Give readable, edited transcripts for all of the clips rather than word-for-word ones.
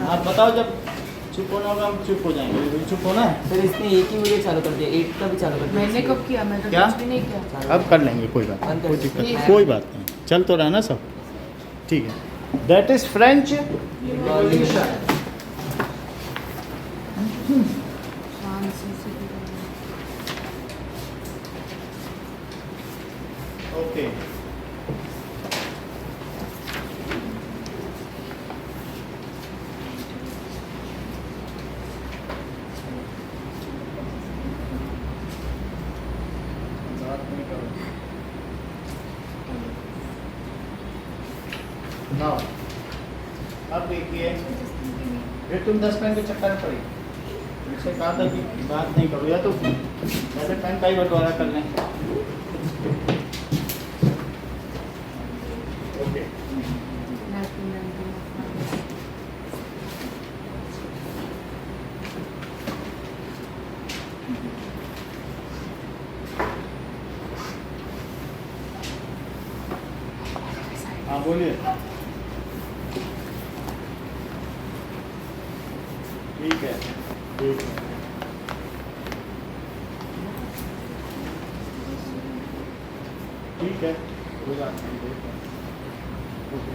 आप बताओ, जब चुप होना होगा हम चुप हो जाएंगे, बिल्कुल चुप होना है। सर इसने एक ही वीडियो चालू कर दिया, 8 का भी चालू कर दिया। मैंने कब किया? मैं तो क्या? कुछ भी नहीं किया। अब कर लेंगे, कोई बात नहीं, कोई दिक्कत नहीं, कोई बात नहीं, चल तो रहा ना सब, ठीक है। That is French revolution. फ्रांसीसी भी करना है। ओके, नाउ अब देखिए, फिर तुम 10 पेन के चक्कर में पड़ी, तुमसे कहा था कि बात नहीं करो, या तो पहले पेन का ही बंटवारा कर लें। Okay, national anthem of France. हाँ बोलिए। ठीक है, ठीक है, ठीक है, कोई बात नहीं, ठीक है। Okay,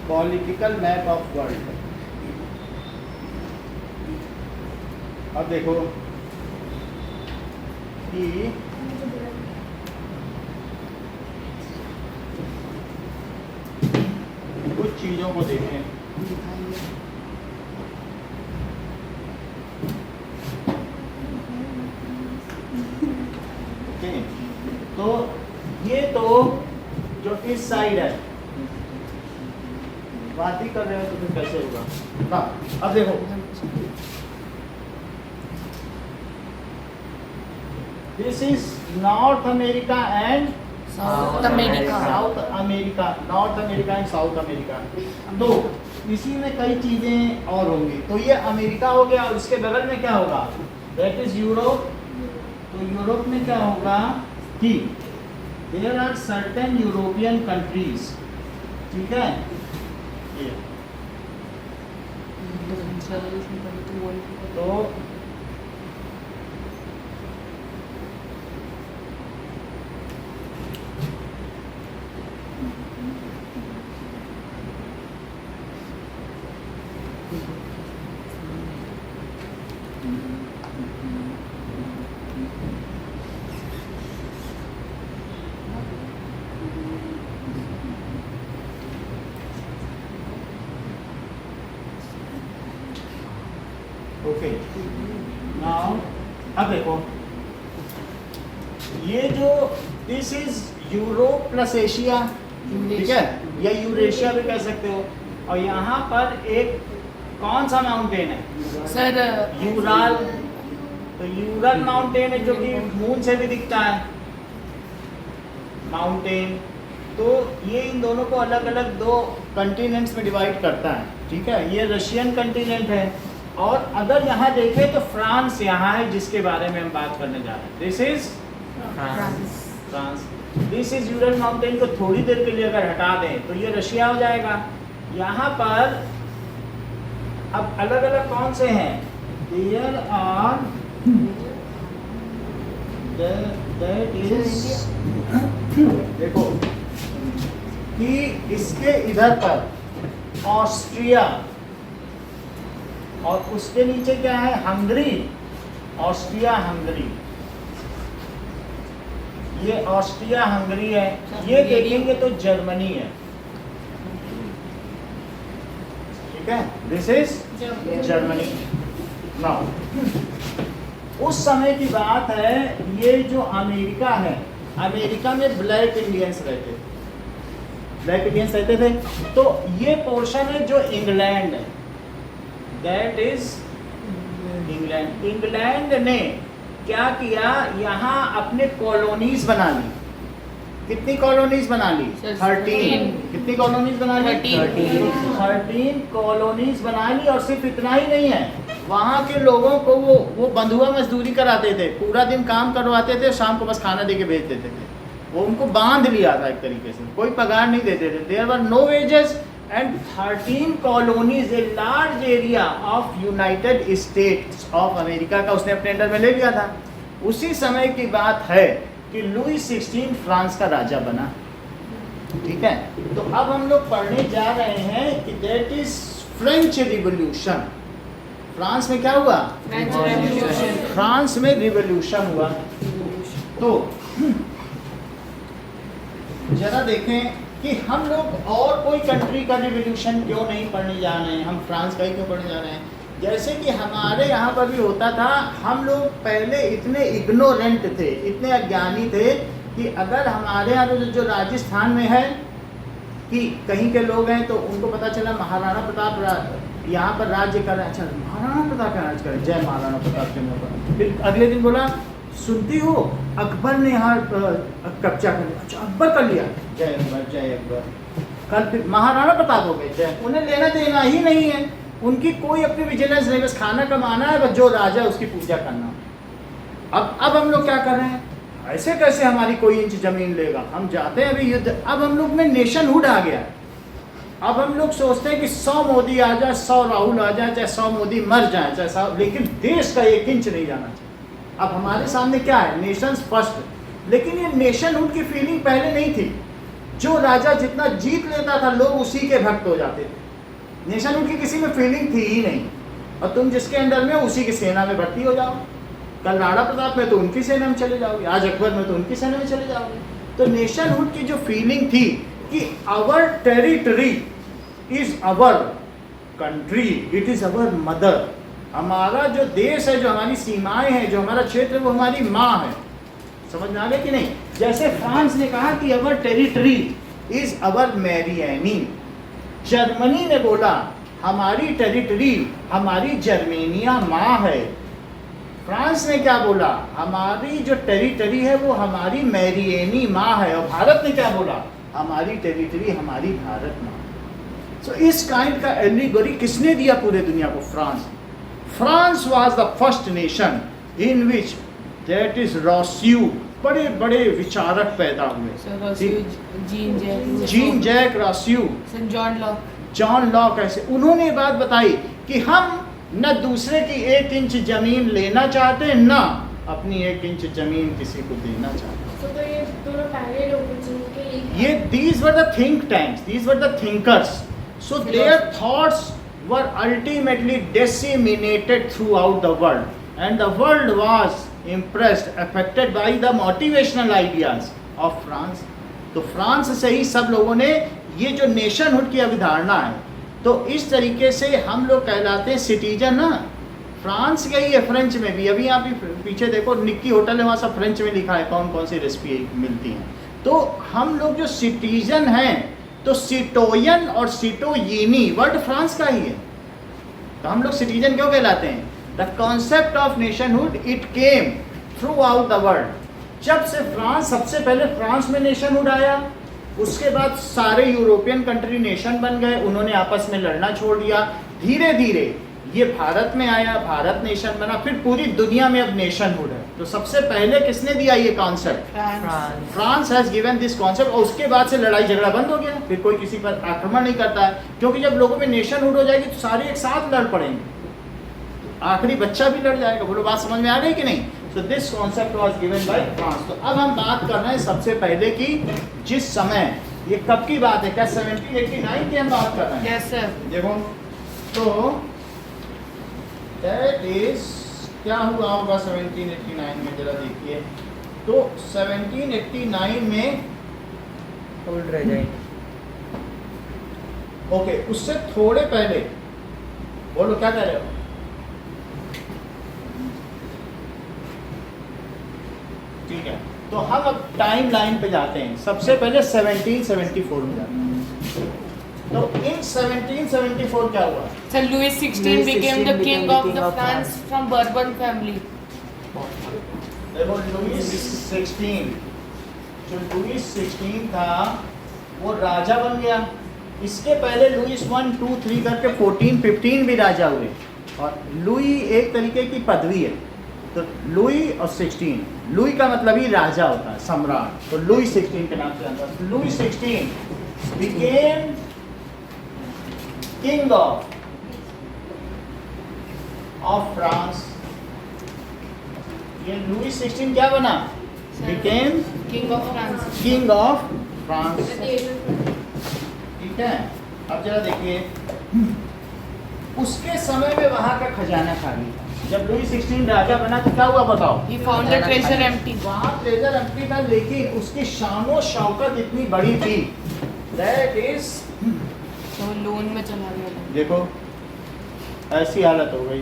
political map of world. अब देखो कि कुछ चीजों को देखें। ओके, तो ये तो जो इस साइड है, बात ही कर रहे हो तो फिर कैसे होगा ना। अब देखो, this is north America and south America. South America, north America and south America. तो इसी में कई चीजें और होंगी। तो ये अमेरिका हो गया, और इसके बगल में क्या होगा? That is Europe. तो यूरोप में क्या होगा कि there are certain European countries, ठीक है। ये तो ओके, नाउ अब देखो, ये जो this is Europe plus Asia, ठीक है, या यूरेशिया भी कह सकते हो। और यहाँ पर एक कौन सा माउंटेन है सर? यूराल। तो यूरल माउंटेन है, जो कि मून से भी दिखता है माउंटेन। तो ये इन दोनों को अलग अलग दो कंटिनेंट्स में डिवाइड करता है, ठीक है। ये रशियन कंटिनेंट है। और अगर यहाँ देखें तो फ्रांस यहाँ है, जिसके बारे में हम बात करने जा रहे हैं। This is France. This is Ural mountain को थोड़ी देर के लिए अगर हटा दें तो ये रशिया हो जाएगा। यहाँ पर अब अलग अलग कौन से हैं? देयर आर, दैट इज, देखो कि इसके इधर पर ऑस्ट्रिया, और उसके नीचे क्या है? हंगरी। ऑस्ट्रिया हंगरी, ये ऑस्ट्रिया हंगरी है। ये देखेंगे तो जर्मनी है, ठीक है। This is Germany. नाउ उस समय की बात है, ये जो अमेरिका है, अमेरिका में ब्लैक इंडियंस रहते थे, ब्लैक इंडियंस रहते थे। तो ये पोर्शन है जो इंग्लैंड है, दैट इज इंग्लैंड। इंग्लैंड ने क्या किया? यहाँ अपने कॉलोनीज बना ली। कितनी कॉलोनीज बना ली? 13। कितनी कॉलोनीज बना ली? 13 कॉलोनीज बना ली। और सिर्फ इतना ही नहीं है, वहाँ के लोगों को वो बंधुआ मजदूरी कराते थे, पूरा दिन काम करवाते थे, शाम को बस खाना दे के भेज देते थे। वो उनको बांध लिया था एक तरीके से, कोई पगार नहीं देते थे। There were no wages and 13 colonies, a large area of United States of America का उसने अपने अंडर में ले लिया था। उसी समय की बात है कि लुई 16 फ्रांस का राजा बना। ठीक है, तो अब हम लोग पढ़ने जा रहे हैं कि that is French revolution. France में क्या हुआ? French revolution. फ्रांस में रिवॉल्यूशन हुआ। तो जरा देखें कि हम लोग और कोई कंट्री का रिवॉल्यूशन क्यों नहीं पढ़ने जा रहे हैं, हम फ्रांस का ही क्यों पढ़ने जा रहे हैं। जैसे कि हमारे यहाँ पर भी होता था, हम लोग पहले इतने इग्नोरेंट थे, इतने अज्ञानी थे कि अगर हमारे यहाँ जो राजस्थान में है कि कहीं के लोग हैं तो उनको पता चला महाराणा प्रताप यहाँ पर राज्य कर रहे हैं, अच्छा महाराणा प्रताप का राज करें, जय महाराणा प्रताप के नाम पर। फिर अगले दिन बोला सुनती हो अकबर ने यहाँ कब्जा कर लिया, अच्छा अकबर कर लिया, जय अकबर जय अकबर। कल फिर महाराणा प्रताप हो गए, जय। उन्हें लेना देना ही नहीं है, उनकी कोई अपनी विजिलेंस नहीं, बस खाना कमाना है, बस जो राजा उसकी पूजा करना। अब हम लोग क्या कर रहे हैं, ऐसे कैसे हमारी कोई इंच जमीन लेगा, हम जाते हैं अभी युद्ध। अब हम लोग में नेशनहुड आ गया। अब हम लोग सोचते हैं कि 100 मोदी आ जाए, 100 राहुल आ जाए, चाहे 100 मोदी मर जाए, चाहे 100, लेकिन देश का 1 इंच नहीं जाना चाहिए। अब हमारे सामने क्या है, नेशंस फर्स्ट। लेकिन ये नेशनहुड की फीलिंग पहले नहीं थी। जो राजा जितना जीत लेता था लोग उसी के भक्त हो जाते थे। नेशनहुड की किसी में फीलिंग थी ही नहीं, और तुम जिसके अंडर में उसी की सेना में भर्ती हो जाओ। कल राणा प्रताप में तो उनकी सेना में चले जाओगे, आज अकबर में तो उनकी सेना में चले जाओगे। तो नेशनहुड की जो फीलिंग थी कि our territory is our country, it is our mother. हमारा जो देश है, जो हमारी सीमाएं हैं, जो हमारा क्षेत्र है, वो हमारी माँ है। समझ में आ गया कि नहीं। जैसे फ्रांस ने कहा कि our territory is our Marianne, Germany ने बोला हमारी टेरिटरी हमारी जर्मेनिया माँ है। फ्रांस ने क्या बोला, हमारी जो टेरिटरी है वो हमारी मैरियनी माँ है। और भारत ने क्या बोला, हमारी टेरिटरी हमारी भारत माँ। सो इस काइंड का एलिगोरी किसने दिया पूरे दुनिया को? France. France was the first nation in which that is Rousseau, बड़े बड़े विचारक पैदा हुए। Jean Jacques Rousseau, John Locke, ऐसे उन्होंने बात बताई कि हम न दूसरे की 1 इंच जमीन लेना चाहते, न अपनी 1 इंच जमीन किसी को देना चाहते। तो ये दोनों पहले लोग जिनके ये these were the think tanks, these were the thinkers. So their thoughts were ultimately disseminated throughout the world, and the world was impressed, affected by the motivational ideas of France. तो फ्रांस से ही सब लोगों ने ये जो nationhood की अवधारणा है, तो इस तरीके से हम लोग कहलाते हैं सिटीजन ना। फ्रांस का ही है, फ्रेंच में भी। अभी आप पीछे देखो निक्की होटल है, वहाँ सब फ्रेंच में लिखा है कौन कौन सी रेसिपी मिलती हैं। तो हम लोग जो सिटीजन हैं, तो सिटोयन और सिटोयिनी वर्ड फ्रांस का ही है। तो हम लोग सिटीजन क्यों कहलाते हैं? The concept of nationhood it came through out the world. जब से फ्रांस, सबसे पहले फ्रांस में नेशनहुड आया, उसके बाद सारे यूरोपियन कंट्री नेशन बन गए, उन्होंने आपस में लड़ना छोड़ दिया। धीरे धीरे ये भारत में आया, भारत नेशन बना, फिर पूरी दुनिया में अब नेशनहुड है। तो सबसे पहले किसने दिया ये concept? France has given this concept. और उसके बाद से लड़ाई झगड़ा बंद हो गया, फिर कोई किसी पर आक्रमण नहीं करता है, क्योंकि जब लोगों में नेशनहुड हो जाएगी तो सारे एक साथ लड़ पड़ेंगे, आखिरी बच्चा भी लड़ जाएगा। बोलो बात समझ में आ गई कि नहीं? So this concept was given by France. तो अब हम बात कर रहे हैं सबसे पहले की, जिस समय, ये कब की बात है, क्या 1789 की हम बात कर रहे हैं? Yes sir. देखो तो that is क्या हुआ होगा 1789 में, जरा देखिए। तो 1789 में होल्ड रह जाएंगे। ओके, उससे थोड़े पहले बोलो क्या कह रहे हो? ठीक है, तो हम अब टाइम लाइन पे जाते हैं। सबसे पहले 1774 में जाते हैं। तो इन 1774 क्या हुआ? So Louis XVI became the king of the France from Bourbon family. देखो लुईस 16, जो लुईस 16 था वो राजा बन गया। इसके पहले लुईस 1, 2, 3 करके 14, 15 भी राजा हुए। और लुई एक तरीके की पदवी है, तो लुई और 16, लुई का मतलब ही राजा होता है, सम्राट, तो लुई 16 के नाम से जानता है। Louis 16 became king of France। ये लुई 16 क्या बना? became King of France. king of France। ठीक है, अब जरा देखिए, उसके समय में वहां का खजाना खाली था। जब लुई 16 राजा बना तो क्या हुआ बताओ? He found the treasure empty. वहाँ ट्रेजर एम्प्टी था, लेकिन उसकी शानो शौकत इतनी बड़ी थी, दैट इज, तो लोन में चला गया था। देखो ऐसी हालत हो गई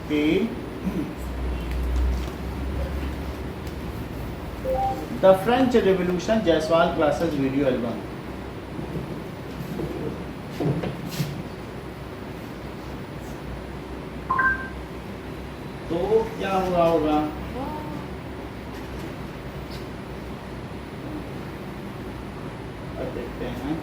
कि the French revolution Jaiswal classes video album. तो क्या हुआ होगा? अब देखते हैं।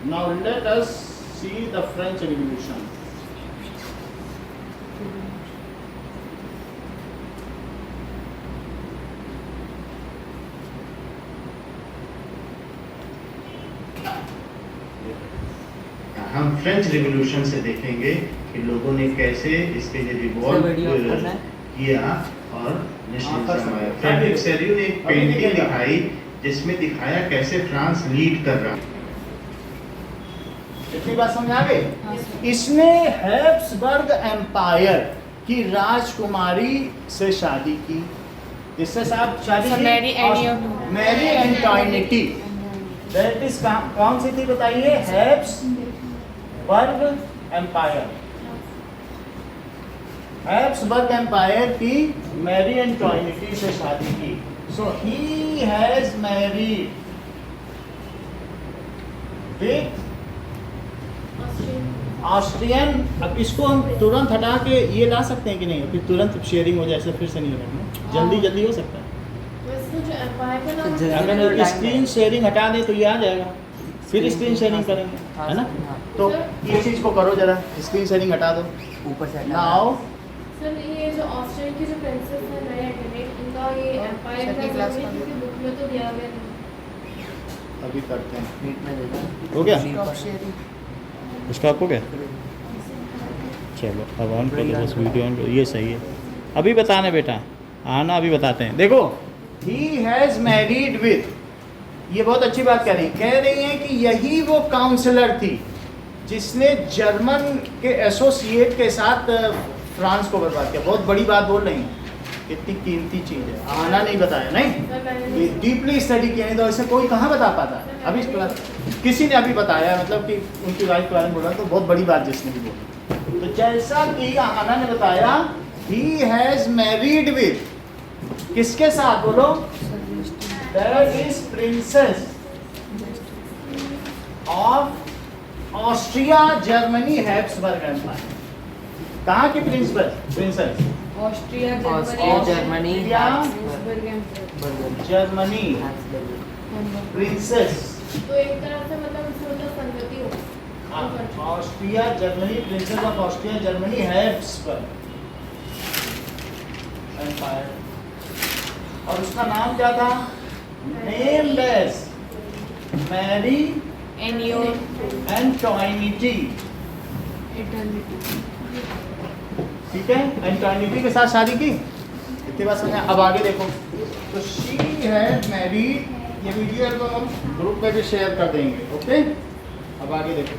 Now let us see the French Revolution. हम फ्रेंच रिवॉल्यूशन से देखेंगे कि लोगों ने कैसे इसके लिए रिवॉल्व किया और नेशनलिज्म आया। फ्रेडरिक सेरियू ने एक पेंटिंग दिखाई जिसमें दिखाया कैसे फ्रांस लीड कर रहा। इतनी बात समझ आ गई? हाँ, सर। इसने हैब्सबर्ग एम्पायर की राजकुमारी से शादी की, जिससे साहब शादी सर, की Marie Antoinette. Marie Antoinette. That is कौन सी थी बताइए? Habsburg empire. हैब्सबर्ग एम्पायर की मैरी एंटोइनेटी से शादी की। So he has married with Austrian. अब इसको हम तुरंत हटा के ये ला सकते हैं कि नहीं? अभी तुरंत शेयरिंग हो जाए, ऐसे फिर से नहीं होगा, जल्दी जल्दी हो सकता है। अगर स्क्रीन शेयरिंग हटा दे तो ये आ जाएगा, फिर स्क्रीन शेयरिंग करेंगे, है ना? तो ये चीज़ को करो जरा, स्क्रीन शेयरिंग हटा दो। ऊपर से नाउ सर ये जो ऑस्ट्रेलिया की जो प्रिंसेस है मैरी एंटोइनेट, इनका ये एम्पायर छठी का क्लास जमीन का। किसी बुक में तो दिया गया नहीं। अभी करते हैं। मीट में देखा हो गया? ऊपर। उसका आपको क्या? चलो अब ऑन कर लो, बस वीडियो ऑन करो, ये सही है। अभी बताना बेटा, आना अभी बताते हैं। देखो, ही हैज़ मैरिड विथ, ये बहुत अच्छी बात कह रही हैं कि यही वो काउंसलर थी जिसने जर्मन के एसोसिएट के साथ फ्रांस को बर्बाद किया। बहुत बड़ी बात बोल रही हैं, कितनी कीमती चीज़ है। आना नहीं बताया, नहीं सर मैंने डीपली स्टडी किया, नहीं तो ऐसे कोई कहाँ बता पाता है। अभी किसी ने अभी बताया, मतलब कि उनकी वाइफ के बारे में बोला, तो बहुत बड़ी बात जिसने भी बोली। तो जैसा कि आना ने बताया, ही हैज मैरिड विथ, किसके साथ बोलो? That is princess of Austria Germany Habsburg empire. कहाँ की princess? Austria, Austria, Germany, Austria, Habsburg, Germany Habsburg. Princess. तो एक तरह से मतलब इसमें मतलब संगति हो। Austria Germany, princess of Austria Germany Habsburg empire. और उसका नाम क्या था? Nameless Marie Antoinette. ठीक है, एंटोइनेटी के साथ शादी की। इतनी बात समझ। अब आगे देखो, तो शी हैड मैरीड, ये वीडियो तो हम ग्रुप में भी शेयर कर देंगे, ओके? अब आगे देखो,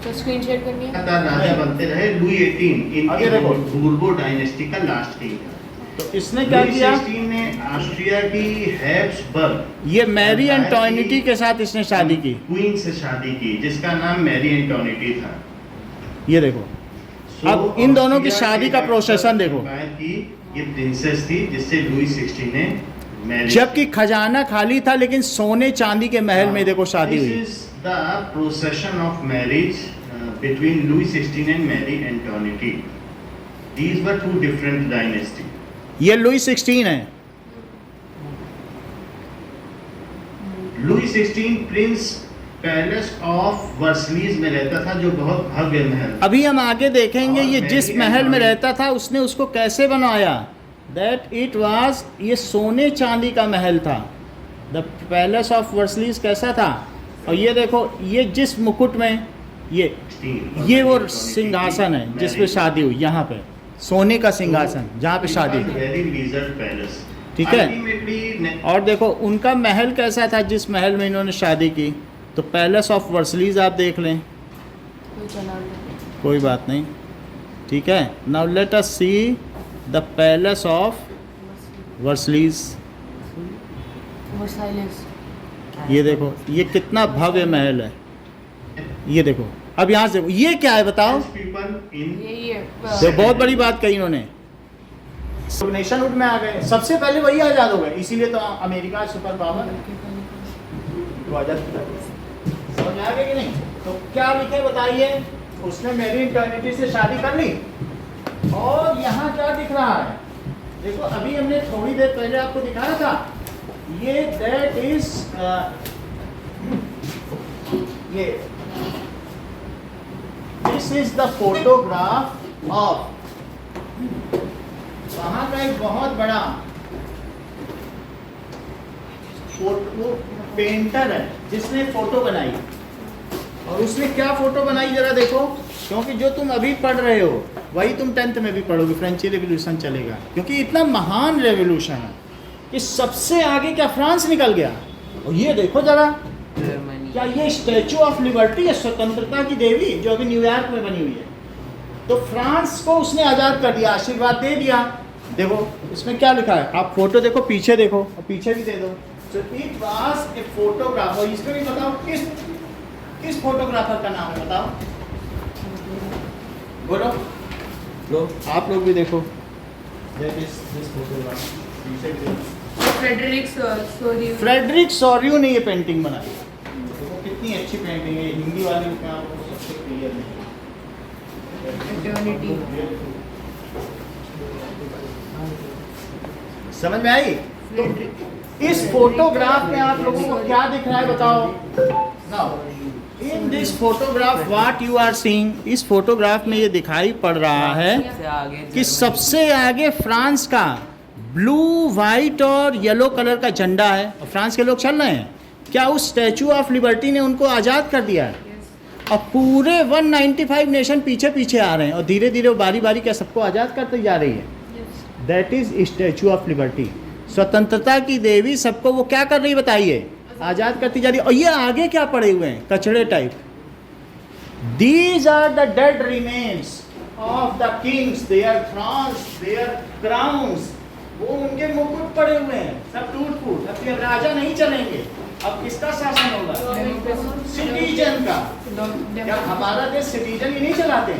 तो स्क्रीन शेयर करनी है। लगातार राजा बनते रहे। लुई 18 आगे देखो। इनकी बूर्बो डायनेस्टी का लास्ट किंग था। तो इसने क्या लुई किया? 16 ने ऑस्ट्रिया की हैब्सबर्ग, ये मैरी एंटोइनेटी के साथ इसने शादी की। क्वीन से शादी की जिसका नाम मैरी एंटोनिटी था। ये देखो, सो अब इन दोनों की शादी का प्रोसेसन देखो। कि ये प्रिंसेस थी जिससे लुई 16 ने मैरिज, जबकि खजाना खाली था लेकिन सोने चांदी के महल में देखो शादी हुई। This is the procession of marriage between Louis 16 and Marie Antoinette. These were two different dynasty. ये लुई 16 है। Louis 16 prince palace of Versailles में रहता था, जो बहुत भव्य महल था। अभी हम आगे देखेंगे और ये जिस मैरी महल में एंटोनी- रहता था उसने उसको कैसे बनवाया। दैट इट वाज, ये सोने चांदी का महल था। द पैलेस ऑफ वर्सलीज कैसा था। और ये देखो, ये जिस मुकुट में ये वो सिंहासन है जिस पे शादी हुई, यहाँ पे सोने का सिंहासन जहाँ पे शादी हुई, वेरी लीजर पैलेस, ठीक है। Ultimately, और देखो उनका महल कैसा था जिस महल में इन्होंने शादी की। तो पैलेस ऑफ वर्सलीज आप देख लें, कोई चला नहीं। कोई बात नहीं, ठीक है। Now let us see the palace of Versailles. Versailles. ये देखो, ये कितना भव्य महल है। ये देखो, अब यहाँ से ये क्या है बताओ। people in यही है। तो बहुत बड़ी बात कही इन्होंने। नेशनहुड में आ गए, सबसे पहले वही आज़ाद हो गए, इसीलिए तो अमेरिका सुपर पावर तो आज़ाद समझ में आ गया कि नहीं। तो क्या लिखे बताइए। उसने मैरी एंटोनिटी से शादी कर ली। और यहाँ क्या दिख रहा है देखो, अभी हमने थोड़ी देर पहले आपको दिखाया था, ये दैट इज ये this is the photograph of, वहाँ का एक बहुत बड़ा वो पेंटर है जिसने फोटो बनाई। और उसने क्या फोटो बनाई जरा देखो, क्योंकि जो तुम अभी पढ़ रहे हो वही तुम 10th में भी पढ़ोगे। फ्रेंची रेवोल्यूशन चलेगा, क्योंकि इतना महान रेवोल्यूशन है कि सबसे आगे क्या फ्रांस निकल गया। और ये देखो जरा, जर्मनी। क्या ये स्टैचू ऑफ लिबर्टी है, स्वतंत्रता की देवी, जो अभी न्यूयॉर्क में बनी हुई है। तो फ्रांस को उसने आज़ाद कर दिया, आशीर्वाद दे दिया। देखो इसमें क्या लिखा है, आप फोटो देखो, पीछे देखो और पीछे भी दे दो। सो इट वाज ए फोटोग्राफ। और इसमें भी बताओ किस फोटोग्राफर का नाम है, बताओ, बोलो लो, आप लोग भी देखो। दिस फोटोग्राफ पीछे भी देखो। फ्रेडरिक सोरियो ने ये पेंटिंग बनाई। देखो कितनी अच्छी पेंटिंग है, हिंदी वाले में आपको सबसे क्लियर नहीं। समझ में आई। तो इस फोटोग्राफ में आप लोगों को क्या दिख रहा है बताओ। Now in this photograph what you are seeing, इस फोटोग्राफ में ये दिखाई पड़ रहा है सबसे आगे कि जर्मनी। सबसे आगे फ्रांस का ब्लू वाइट और येलो कलर का झंडा है और फ्रांस के लोग चल रहे हैं। क्या उस स्टैचू ऑफ लिबर्टी ने उनको आज़ाद कर दिया है। और पूरे 195 नेशन पीछे पीछे आ रहे हैं और धीरे धीरे वो बारी बारी क्या सबको आज़ाद करते जा रही है। That is statue of liberty, स्वतंत्रता की देवी। सबको वो क्या कर रही है बताइए, आज़ाद करती जा रही है। और ये आगे क्या पड़े हुए हैं, कचड़े type. These are the dead remains of the kings, their thrones, their crowns. वो उनके मुकुट पड़े हुए हैं, सब टूट फूट। अब ये राजा नहीं चलेंगे, अब किसका शासन होगा, सिटीजन का। क्या हमारा देश सिटीजन ही नहीं चलाते।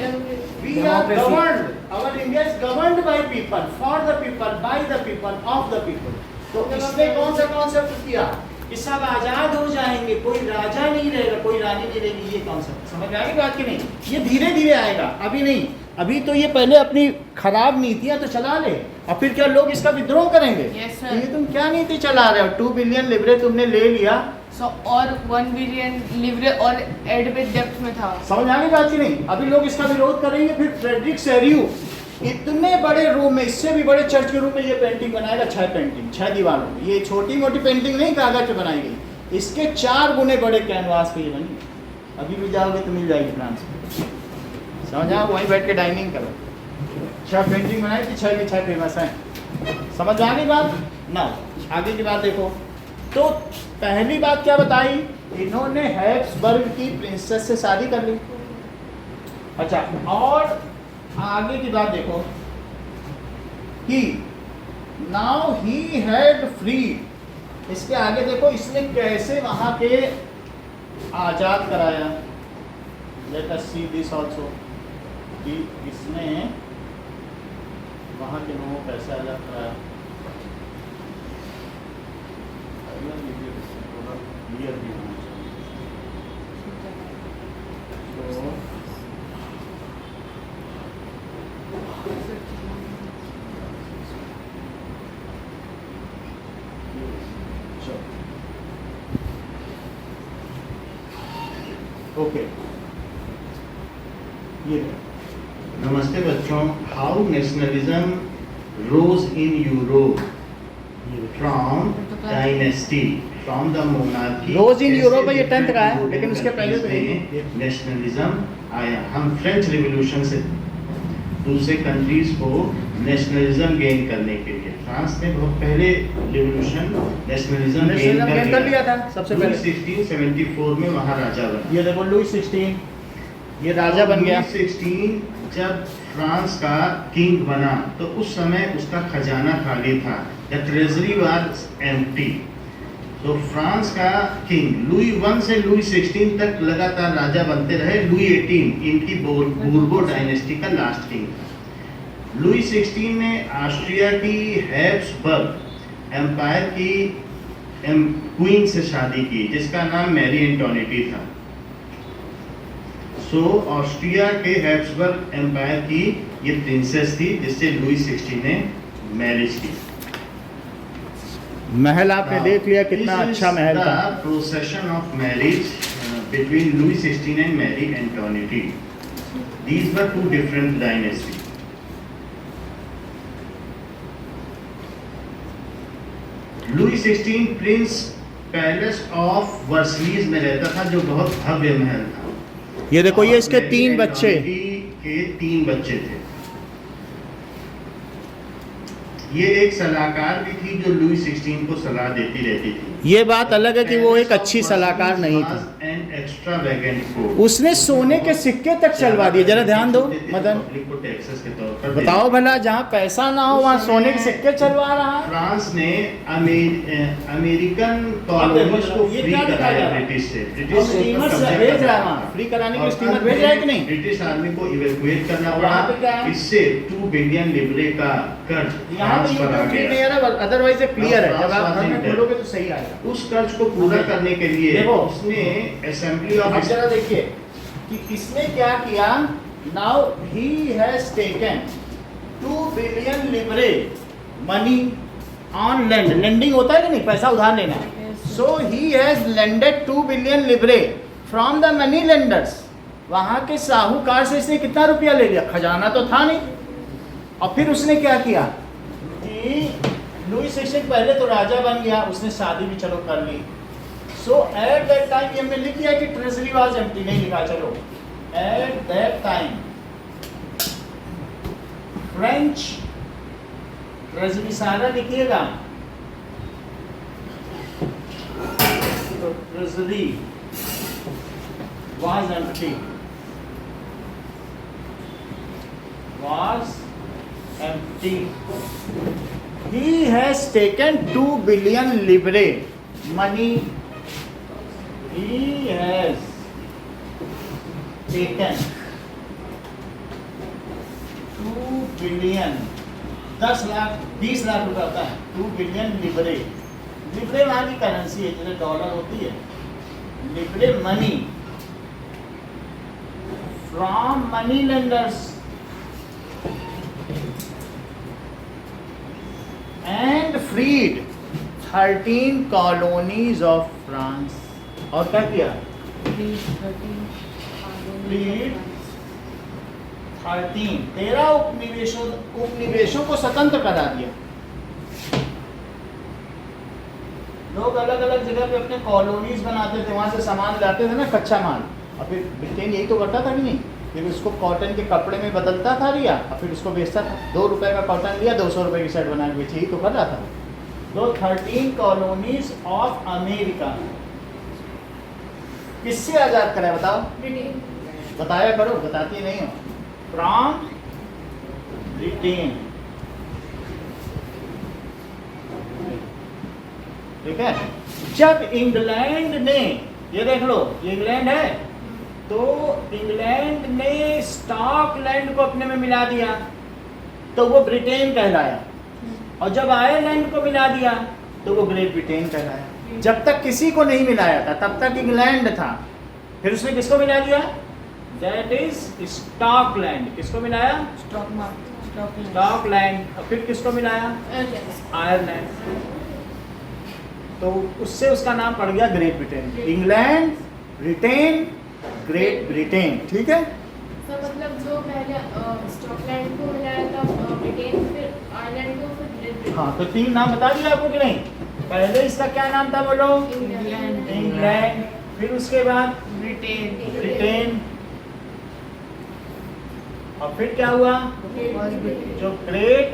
We are governed, our India is governed by people, for the people, by the people, of the people. तो इसने कौन सा कॉन्सेप्ट किया कि सब आजाद हो जाएंगे, कोई राजा नहीं रहेगा, कोई रानी नहीं रहेगी। ये कॉन्सेप्ट समझ में आएगी बात की नहीं। ये धीरे धीरे आएगा, अभी नहीं। अभी तो ये पहले अपनी खराब नीतियां तो चला ले और फिर क्या लोग इसका विद्रोह करेंगे। Yes, sir. तो ये तुम क्या नीति चला रहे हो। 2 बिलियन लिब्रे तुमने ले लिया, और 1 बिलियन लिब्रे और एड पे डेप्थ में था। समझ आने बात की नहीं। अभी लोग इसका विरोध करेंगे। फिर फ्रेडरिक सेरियू इतने बड़े रूम में, इससे भी बड़े चर्च के रूम में ये पेंटिंग बनाएगा। 6 पेंटिंग 6 दीवारों में। ये छोटी मोटी पेंटिंग नहीं कागज पे बनाई गई, इसके 4 गुने बड़े कैनवास पे ये बनी। अभी भी जाओगे तो मिल जाएगी फ्रांस में। समझ आओ, वहीं बैठ के डाइनिंग करो। 6 पेंटिंग बनाई थी, 6 की 6 फेमस हैं। समझ आ गई बात ना। आगे की बात देखो। तो पहली बात क्या बताई, इन्होंने हैब्सबर्ग की प्रिंसेस से शादी कर ली। अच्छा, और आगे की बात देखो कि नाउ ही हैड फ्री। इसके आगे देखो इसने कैसे वहां के आजाद कराया। Late us see this also. कि इसने वहाँ के लोगों को कैसे अलग कराया। थोड़ा क्लियर भी होना चाहिए। ओके, ये नमस्ते बच्चों। How nationalism rose in Europe from dynasty from the monarchy. Rose in Europe है, ये 10th का है, लेकिन उसके पहले तो नेशनलिज्म आया। हम फ्रेंच रिवॉल्यूशन से दूसरे कंट्रीज को नेशनलिज्म गेन करने के लिए, फ्रांस ने बहुत पहले रिवॉल्यूशन नेशनलिज्म गेन कर लिया था सबसे पहले 1674 में वहाँ राजा बना। ये देखो लुई 16, ये राजा बन गया। लुई 16 जब फ्रांस का किंग बना तो उस समय उसका खजाना खाली था, द ट्रेजरी वाज एम्प्टी। तो फ्रांस का किंग लुई 1 से लुई 16 तक लगातार राजा बनते रहे। लुई 18 इनकी बूर्बो डायनेस्टी का लास्ट किंग था। लुई 16 ने ऑस्ट्रिया की हैब्सबर्ग एम्पायर की क्वीन से शादी की जिसका नाम मैरी एंटोनिटी था। सो ऑस्ट्रिया के हैब्सबर्ग एम्पायर की ये प्रिंसेस थी जिससे लुई 16 ने मैरिज की। महल आपने देख लिया कितना अच्छा महल था। Procession of marriage between Louis 16 and Marie Antoinette. These were two different dynasties. लुई 16 प्रिंस पैलेस ऑफ वर्सलीज में रहता था जो बहुत भव्य महल था। ये देखो, ये इसके मैरी 3 बच्चे, एंटोनिटी के 3 बच्चे थे। ये एक सलाहकार भी थी जो लुई 16 को सलाह देती रहती थी। ये बात अलग है कि वो एक अच्छी सलाहकार नहीं थी। उसने सोने के सिक्के तक चलवा दिए। जरा ध्यान दो मदन, पब्लिक को टैक्सेस के तौर पर बताओ भला, जहाँ पैसा ना हो वहाँ सोने के सिक्के चलवा रहा है। फ्रांस ने अमेरिकन कॉलोनीज को ये फ्री क्या कराया दिखाया? ब्रिटिश से। स्टीमर से भेज रहा है वहाँ, फ्री कराने के स्टीमर भेज रहा है कि नहीं? ब्रिटिश आर्मी को इवैक्यूएट करना और वहाँ पे क्या पड़ा। है? इससे 2 बिलियन लिब्रे का कर्ज यहाँ पे फ्रांस पर आ नहीं गया। आ रहा, अदरवाइज ये क्लियर है। जब आप घर में फ्रांस खोलोगे तो सही आएगा। उस कर्ज को पूरा करने के लिए देखो, उसने असेंबली अब ऑफ जरा देखिए कि इसने क्या किया। Now he has taken 2 billion लिब्रे मनी ऑन लैंड। लेंडिंग होता है कि नहीं, पैसा उधार लेना। So he has lended 2 billion लिब्रे फ्रॉम द मनी लेंडर्स। वहां के साहूकार से इसने कितना रुपया ले लिया? खजाना तो था नहीं। और फिर उसने क्या किया कि लुई 16 पहले तो राजा बन गया, उसने शादी भी चलो कर ली। सो एट दैट टाइम ये हमने लिख दिया कि ट्रेजरी वाज एम्प्टी, नहीं लिखा, चलो eight that time French treasury सारा लिखिएगा। तो treasury was empty, was empty. He has taken 2 billion livre money. He has taken 2 billion, 10 lakh 20 lakh रुपए होता है। 2 बिलियन लिब्रे, लिब्रे वहाँ की करेंसी है जैसे डॉलर होती है। Libre money from money lenders and freed 13 colonies of France. और क्या किया? फ्रीड 13 उपनिवेशों को स्वतंत्र करा दिया। लोग अलग अलग जगह पे अपने कॉलोनीज बनाते थे, वहां से सामान लाते थे ना, कच्चा माल। और फिर ब्रिटेन यही तो करता था कि नहीं? फिर उसको कॉटन के कपड़े में बदलता था लिया, और फिर उसको बेचता था। 2 रुपए का कॉटन लिया, 200 रुपए की शर्ट बना के बेची, यही तो कर रहा था। तो 13 कॉलोनीज ऑफ अमेरिका किससे आजाद कराया बताओ? ब्रिटेन। बताया करो, बताती नहीं हो। फ्रॉम ब्रिटेन, ठीक है। जब इंग्लैंड ने, ये देख लो, ये इंग्लैंड है, तो इंग्लैंड ने स्कॉटलैंड को अपने में मिला दिया तो वो ब्रिटेन कहलाया, और जब आयरलैंड को मिला दिया तो वो ग्रेट ब्रिटेन कहलाया। जब तक किसी को नहीं मिलाया था तब तक इंग्लैंड था, फिर उसने किसको मिला दिया? That is Scotland. किसको मिलाया? स्कॉटलैंड। और फिर किसको मिलाया? आयरलैंड। तो उससे उसका नाम पड़ गया great Britain. England, Britain, great Britain. ठीक है, सर मतलब जो पहले स्कॉटलैंड को मिलाया था ब्रिटेन, फिर आयरलैंड को, फिर ग्रेट ब्रिटेन। हाँ, तो 3 नाम बता दिया आपको कि नहीं? पहले इसका क्या नाम था बोलो? इंग्लैंड। इंग्लैंड। फिर उसके बाद ब्रिटेन। ब्रिटेन, और फिर क्या हुआ? जो ग्रेट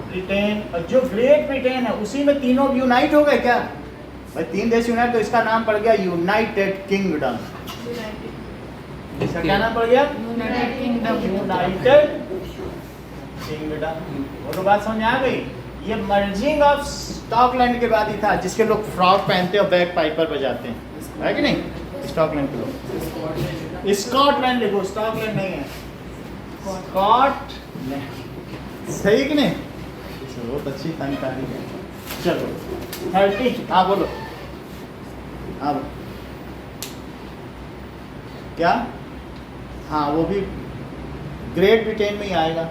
ब्रिटेन। और जो ग्रेट ब्रिटेन है उसी में तीनों यूनाइट हो गए क्या भाई? 3 देश यूनाइट, तो इसका नाम पड़ गया यूनाइटेड किंगडम। इसका क्या नाम पड़ गया? United kingdom. United kingdom. वो तो बात समझ में आ गई। ये मर्जिंग ऑफ स्कॉटलैंड के बाद ही था, जिसके लोग फ्रॉक पहनते और बैग पाइपर बजाते हैं, है कि नहीं? स्कॉटलैंड के लोग। स्कॉटलैंड लिखो, स्कॉटलैंड नहीं है, स्कॉटलैंड। सही कि नहीं? बहुत अच्छी जानकारी है। चलो 30। हाँ बोलो। हाँ क्या? हाँ, वो भी ग्रेट ब्रिटेन में ही आएगा।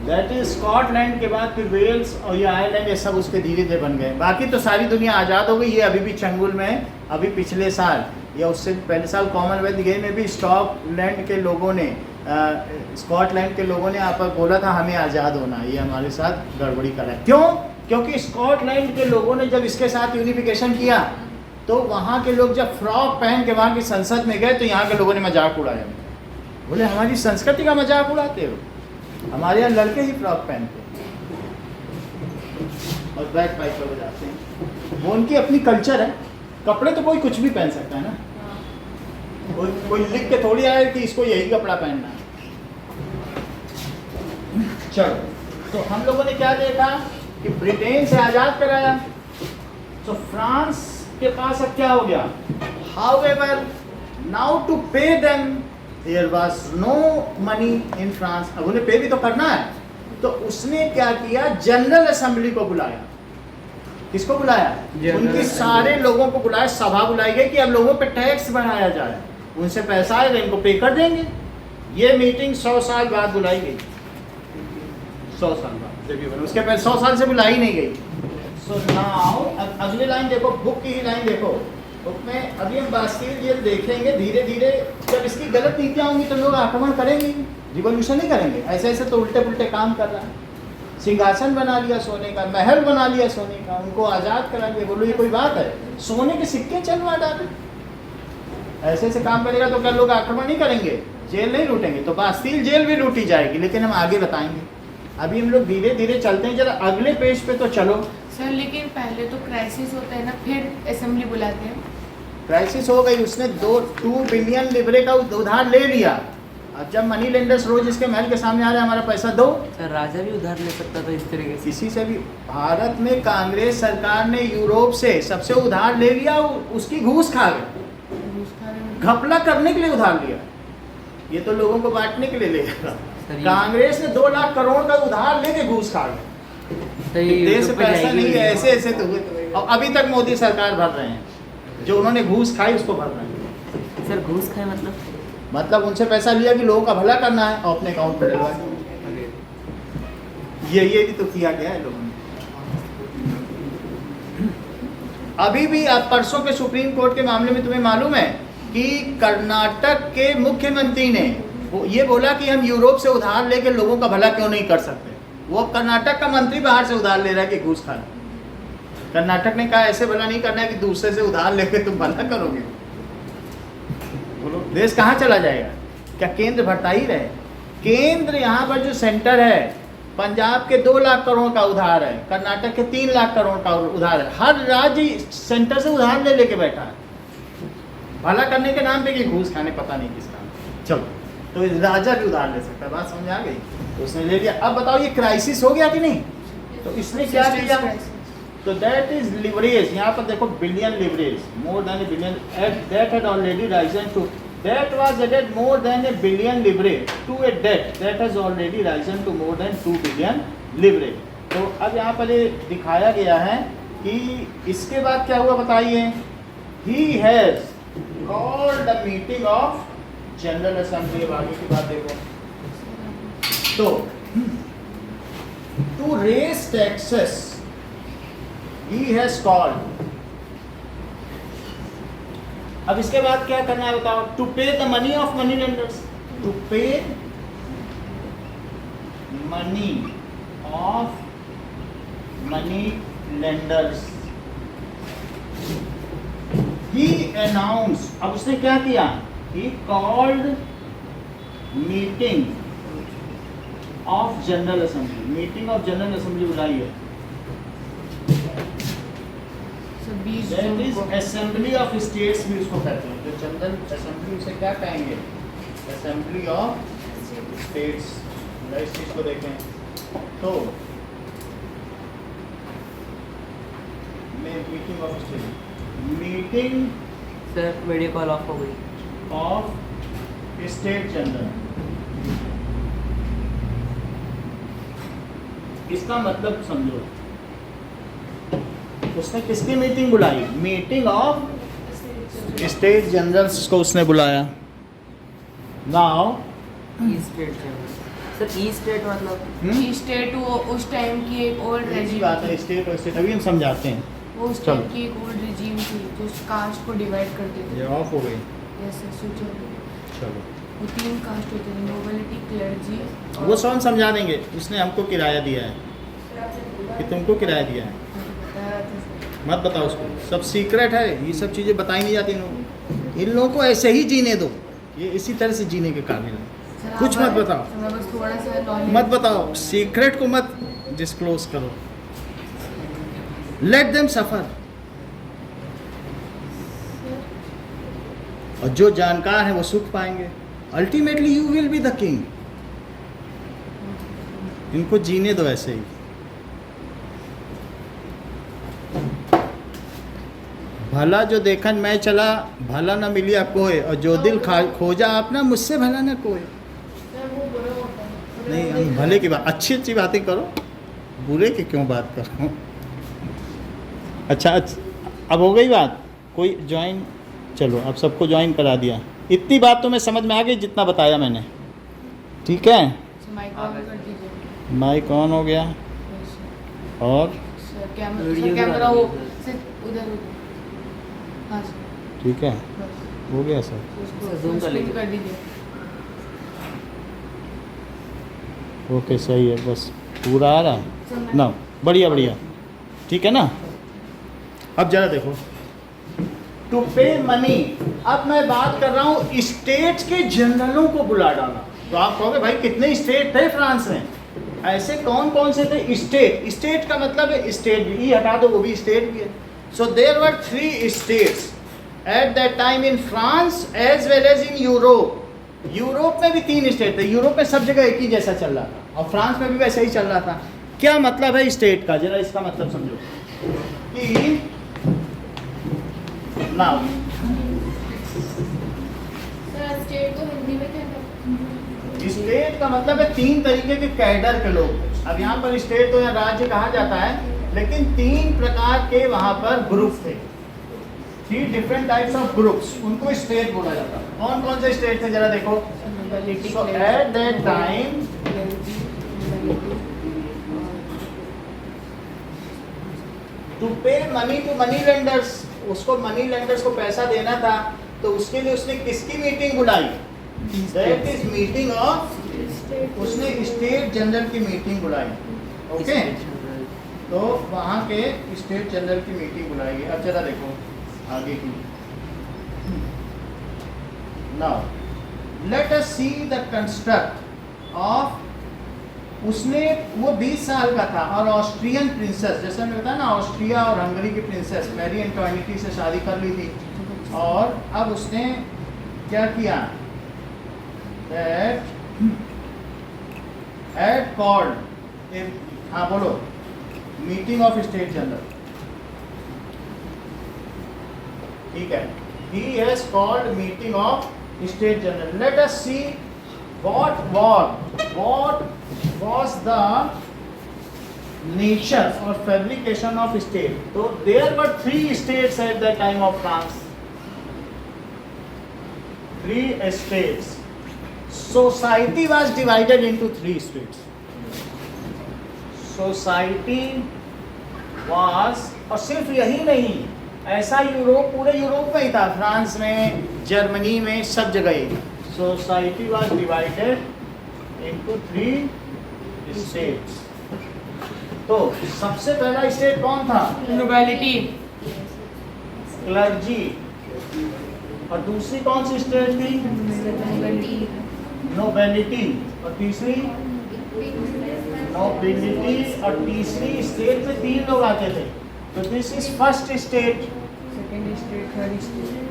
दैट इज स्कॉटलैंड के बाद फिर वेल्स और ये आयरलैंड, ये सब उसके धीरे धीरे बन गए। बाकी तो सारी दुनिया आज़ाद हो गई, ये अभी भी चंगुल में है। अभी पिछले साल या उससे पहले साल कॉमनवेल्थ गेम में भी स्कॉटलैंड के लोगों ने स्कॉटलैंड के लोगों ने आप बोला था हमें आज़ाद होना, ये हमारे साथ गड़बड़ी करा। क्यों? क्योंकि स्कॉटलैंड के लोगों ने जब इसके साथ यूनिफिकेशन किया तो वहाँ के लोग जब फ्रॉक पहन के वहाँ की संसद में गए तो यहाँ के लोगों ने मजाक उड़ाया। बोले हमारी संस्कृति का मजाक उड़ाते हो, हमारे यहाँ लड़के ही फ्रॉक पहनते हैं और बैक पाइप पर बजाते हैं। वो उनकी अपनी कल्चर है। कपड़े तो कोई कुछ भी पहन सकता है ना, कोई लिख के थोड़ी आया कि इसको यही कपड़ा पहनना है। चलो, तो हम लोगों ने क्या देखा कि ब्रिटेन से आज़ाद कराया, तो फ्रांस के पास अब क्या हो गया? However now to pay them there was no money in France. अब उन्हें पे भी तो करना है, तो उसने क्या किया? जनरल असेंबली को बुलाया। किसको बुलाया? उनके सारे लोगों को बुलाया, सभा बुलाई गई कि अब लोगों पे टैक्स बढ़ाया जाए, उनसे पैसा आएगा इनको पे कर देंगे। ये मीटिंग 100 साल बाद बुलाई गई, 100 साल बाद जब ये बना, उसके पहले 100 साल से बुलाई नहीं गई। सो नाउ अगली लाइन देखो, बुक की ही लाइन देखो। बुक में अभी हम बास्टील जेल देखेंगे धीरे धीरे। जब इसकी गलत नीतियाँ होंगी तो लोग आक्रमण करेंगे, रिवॉल्यूशन नहीं करेंगे। ऐसे ऐसे तो उल्टे पुल्टे काम कर रहा है। सिंहासन बना लिया सोने का, महल बना लिया सोने का, उनको आज़ाद करा लिया। बोलो ये कोई बात है? सोने के सिक्के चलवा डाले। ऐसे ऐसे काम करेगा तो क्या लोग आक्रमण नहीं करेंगे? जेल नहीं लूटेंगे? तो बास्टील जेल भी लूटी जाएगी, लेकिन हम आगे बताएंगे। अभी हम लोग धीरे धीरे चलते हैं, जरा अगले पेज पे तो चलो। सर लेकिन पहले तो क्राइसिस होता है ना, फिर असेंबली बुलाते हैं। क्राइसिस हो गई, उसने 2 बिलियन लिबरे का उधार ले लिया। अब जब मनी लेंडर्स रोज इसके महल के सामने आ रहे हैं हमारा पैसा दो, सर राजा भी उधार ले सकता था इस तरीके से। किसी से भी। भारत में कांग्रेस सरकार ने यूरोप से सबसे उधार ले लिया, उसकी घूस खा गए। घपला करने के लिए उधार लिया, ये तो लोगों को बांटने के लिए ले लिया। कांग्रेस ने 2 लाख करोड़ का उधार लेके घूस खा गए। देश से पैसा नहीं है, ऐसे ऐसे तो हुए। और अभी तक मोदी सरकार भर रहे हैं, जो उन्होंने घूस खाई उसको भर रहे हैं। सर घूस खाए मतलब उनसे पैसा लिया कि लोगों का भला करना है और अपने अकाउंट पर डलवा। ये भी तो किया गया है लोगों ने। अभी भी आप परसों के सुप्रीम कोर्ट के मामले में तुम्हें मालूम है कि कर्नाटक के मुख्यमंत्री ने ये बोला कि हम यूरोप से उधार लेके लोगों का भला क्यों नहीं कर सकते। वो कर्नाटक का मंत्री बाहर से उधार ले रहा है कि घूस खा। कर्नाटक ने कहा ऐसे भला नहीं करना है कि दूसरे से उधार लेके तुम भला करोगे। बोलो देश कहाँ चला जाएगा? क्या केंद्र भरता ही रहे? केंद्र यहाँ पर जो सेंटर है, पंजाब के 2 लाख करोड़ का उधार है, कर्नाटक के 3 लाख करोड़ का उधार है। हर राज्य सेंटर से उधार ले लेके बैठा है, भला करने के नाम पे कि घूस खाने पता नहीं किस नाम। चलो, तो राजा भी उधार ले सकता है। बात समझ आ गई? तो उसने ले लिया। अब बताओ ये क्राइसिस हो गया कि नहीं? तो इसने क्या किया? तो दैट इज लिवरेज। यहाँ पर देखो billion leverage, more than a billion that had already risen to that was added more than a billion livre to a debt that has already risen to more than 2 billion livre। तो अब यहाँ पर ये दिखाया गया है कि इसके बाद क्या हुआ बताइए। He has called a meeting of general assembly. आगे की बात देखो तो to raise taxes he has called। अब इसके बाद क्या करना है बताओ। To pay the money of money lenders, to pay money of money lenders. He announce, अब उसने क्या किया, he called meeting of general assembly, meeting of general assembly बुलाई है। So 20 दैट जून इज को असेंबली ऑफ स्टेट्स भी उसको कहते हैं। जो जनरल असेंबली उसे क्या कहेंगे, असेंबली ऑफ स्टेट्स। इस चीज को देखें तो meeting of state, meeting sir video call of हो गई। Of state general. इसका मतलब समझो, उसने किसकी मीटिंग बुलाई, मीटिंग ऑफ स्टेट जनरल्स को उसने बुलाया। नाउ ई स्टेट सर, ई स्टेट मतलब स्टेट वो उस टाइम की एक ओल्ड ऐसी बात है, रेजिम, स्टेट और स्टेट अभी हम समझाते हैं। वो उस टाइम की एक ओल्ड रेजिम थी जो कास्ट को डिवाइड करते थे। ये ऑफ हो गई, जैसे स्विच हो गई। चलो वो 3 कास्ट होते थे, नोबिलिटी, क्लर्जी वो सब हम समझा देंगे। उसने हमको किराया दिया है कि तुमको किराया दिया है, मत बताओ उसको, सब सीक्रेट है, ये सब चीज़ें बताई नहीं जाती इन लोगों को। इन लोगों को ऐसे ही जीने दो, ये इसी तरह से जीने के काबिल है। कुछ मत बताओ, बस थोड़ा सा नॉलेज मत बताओ, सीक्रेट को मत डिस्क्लोज करो। लेट देम सफर। और जो जानकार है वो सुख पाएंगे। Ultimately you will be the king. इनको जीने दो ऐसे ही। भला जो देखन मैं चला, भला न मिलिया कोई, और जो दिल खोजा आपना, मुझसे भला न कोई। वो बुरा होता है। नहीं, हम भले की बात, अच्छी अच्छी बातें करो, बुरे की क्यों बात करो। अच्छा, अब हो गई बात। कोई ज्वाइन, चलो अब सबको ज्वाइन करा दिया। इतनी बात तो मैं समझ में आ गई जितना बताया मैंने, ठीक है। माइक ऑन कर दीजिए। माइक ऑन हो गया और वीडियो कैमरा भी वो ऑन है। सिर्फ उधर हाँ सर, ठीक है, बस हो गया सर। उसको सर, zoom कर switch लीजिए। कर दीजिए। ओके सही है, बस पूरा आ रहा है ना, बढ़िया बढ़िया, ठीक है ना। अब जरा देखो, टू पे मनी। अब मैं बात कर रहा हूँ स्टेट के जनरलों को बुला डाला। तो आप कहोगे भाई कितने स्टेट थे फ्रांस में, ऐसे कौन कौन से थे स्टेट। स्टेट का मतलब है स्टेट भी, ई हटा दो वो भी स्टेट भी है। So there were 3 states at that time in France as well as in Europe. Europe में भी 3 स्टेट थे। यूरोप में सब जगह एक ही जैसा चल रहा था और फ्रांस में भी वैसा ही चल रहा था। क्या मतलब है स्टेट का, जरा इसका मतलब समझो कि नाउ सर स्टेट को हिंदी में क्या कहते हैं? स्टेट का मतलब है 3 तरीके के कैडर के लोग। अब यहाँ पर स्टेट तो यहाँ राज्य कहा जाता है, लेकिन 3 प्रकार के वहाँ पर ग्रुप थे। 3 डिफरेंट टाइप्स ऑफ ग्रुप्स, उनको स्टेट बोला जाता है। कौन कौन से स्टेट थे जरा देखो। So at that time to pay money to money lenders, उसको मनी लेंडर्स को पैसा देना था, तो उसके लिए उसने किसकी मीटिंग बुलाई, दैट इज मीटिंग ऑफ, उसने स्टेट जनरल की मीटिंग बुलाई। ओके, तो वहाँ के स्टेट जनरल की मीटिंग बुलाई है। अब जरा देखो आगे की। Now let us see the construct of, उसने वो 20 साल का था और ऑस्ट्रियन प्रिंसेस, जैसे मैंने बताया ना, ऑस्ट्रिया और हंगरी की प्रिंसेस मैरी एंटोनिटी से शादी कर ली थी। और अब उसने क्या किया, दैट एड कॉल्ड, हाँ बोलो, मीटिंग ऑफ स्टेट जनरल, ठीक है। ही has called meeting of State General. Let us see what was the nature or fabrication of state. So there were 3 states at the time of France. 3 states. Society was divided into 3 states. Society was, और सिर्फ यही नहीं, ऐसा Europe, पूरे Europe में ही था, France में, Germany में, सब जगह ही था. Society was divided into 3 states. तो सबसे पहला स्टेट कौन था? Nobility. क्लर्जी. और दूसरी कौन सी स्टेट थी? नोबिलिटी. और तीसरी नोबिलिटी. और तीसरी स्टेट में 3 लोग आते थे. तो this is first state. Second state, third state.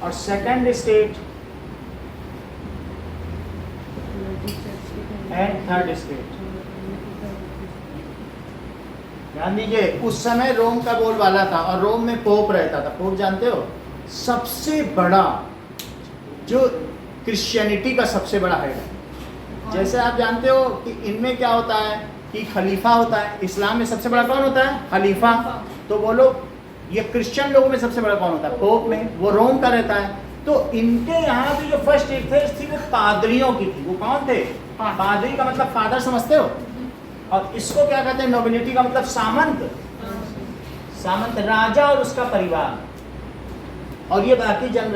और second state and third state. ध्यान दीजिए, उस समय रोम का बोलबाला था और रोम में पोप रहता था. पोप जानते हो, सबसे बड़ा जो क्रिश्चियनिटी का सबसे बड़ा हेड है. जैसे आप जानते हो कि इनमें क्या होता है कि खलीफा होता है. इस्लाम में सबसे बड़ा कौन होता है? खलीफा. तो बोलो ये क्रिश्चियन लोगों में सबसे बड़ा कौन होता है? पोप में. वो रोम का रहता है. तो इनके यहाँ भी जो फर्स्ट स्टेट थी वो पादरियों की थी. वो कौन थे? पादरी का मतलब फादर समझते हो. और इसको क्या कहते हैं? नोबिलिटी का मतलब सामंत. सामंत राजा और उसका परिवार. और ये बाकी जन.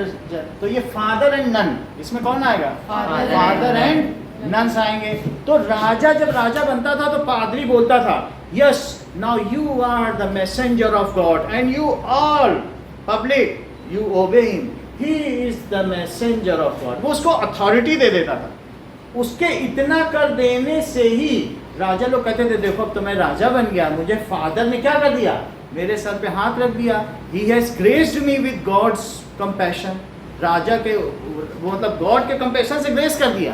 तो ये फादर एंड नन, इसमें कौन आएगा? फादर एंड नन्स आएंगे. तो राजा जब राजा बनता था तो पादरी बोलता था, yes now you are the messenger of God and you all public you obey him, he is the messenger of God. वो उसको अथॉरिटी दे देता था. उसके इतना कर देने से ही राजा लोग कहते थे, देखो अब तो मैं राजा बन गया, मुझे फादर ने क्या कर दिया? मेरे सर पे हाथ रख दिया. He has graced me with God's compassion. राजा के वो मतलब गॉड के कंपैशन से ग्रेस कर दिया.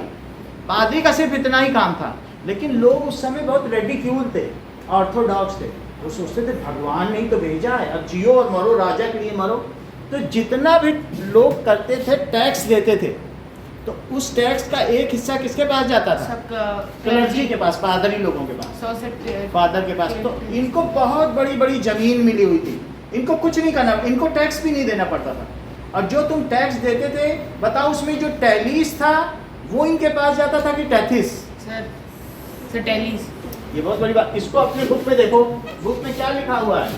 पादरी का सिर्फ इतना ही काम था. लेकिन लोग उस समय बहुत रेडिक्यूल थे, ऑर्थोडॉक्स थे. वो सोचते थे भगवान ने ही तो भेजा है, अब जियो और मरो, राजा के लिए मरो. तो जितना भी लोग करते थे टैक्स देते थे. तो उस टैक्स का एक हिस्सा किसके पास जाता था? क्लर्जी के पास, पादरी लोगों के पास, फादर के पास. तो इनको बहुत बड़ी बड़ी जमीन मिली हुई थी. इनको कुछ नहीं करना, इनको टैक्स भी नहीं देना पड़ता था. और जो तुम टैक्स देते थे, बताओ उसमें जो टैलीस था वो इनके पास जाता था कि टैथिस? सर टैलीस. ये बहुत बड़ी बात. इसको अपने बुक में देखो, बुक में क्या लिखा हुआ है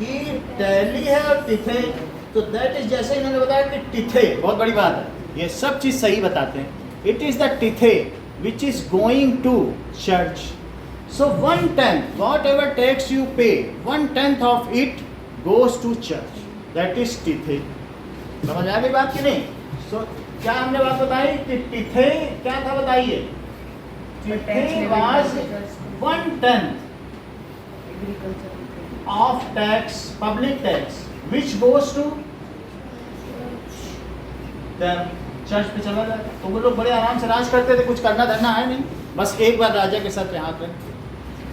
कि टैली है और तिथे. तो दैट इज, जैसे इन्होंने बताया कि तिथे, बहुत बड़ी बात है. ये सब चीज सही बताते हैं. It is the tithe which is going to church. So 1/10 whatever tax you pay, 1/10 of it goes to church. That is tithe. समझ आ गई बात कि नहीं? सो क्या हमने बात बताई कि तिथे क्या था? बताइए. तिथे was 1/10 of tax, public tax, which goes to them. Church पे चला जाता. तो वो लोग बड़े आराम से राज करते थे, कुछ करना धरना है नहीं, बस एक बार राजा के सर पे हाथ रख.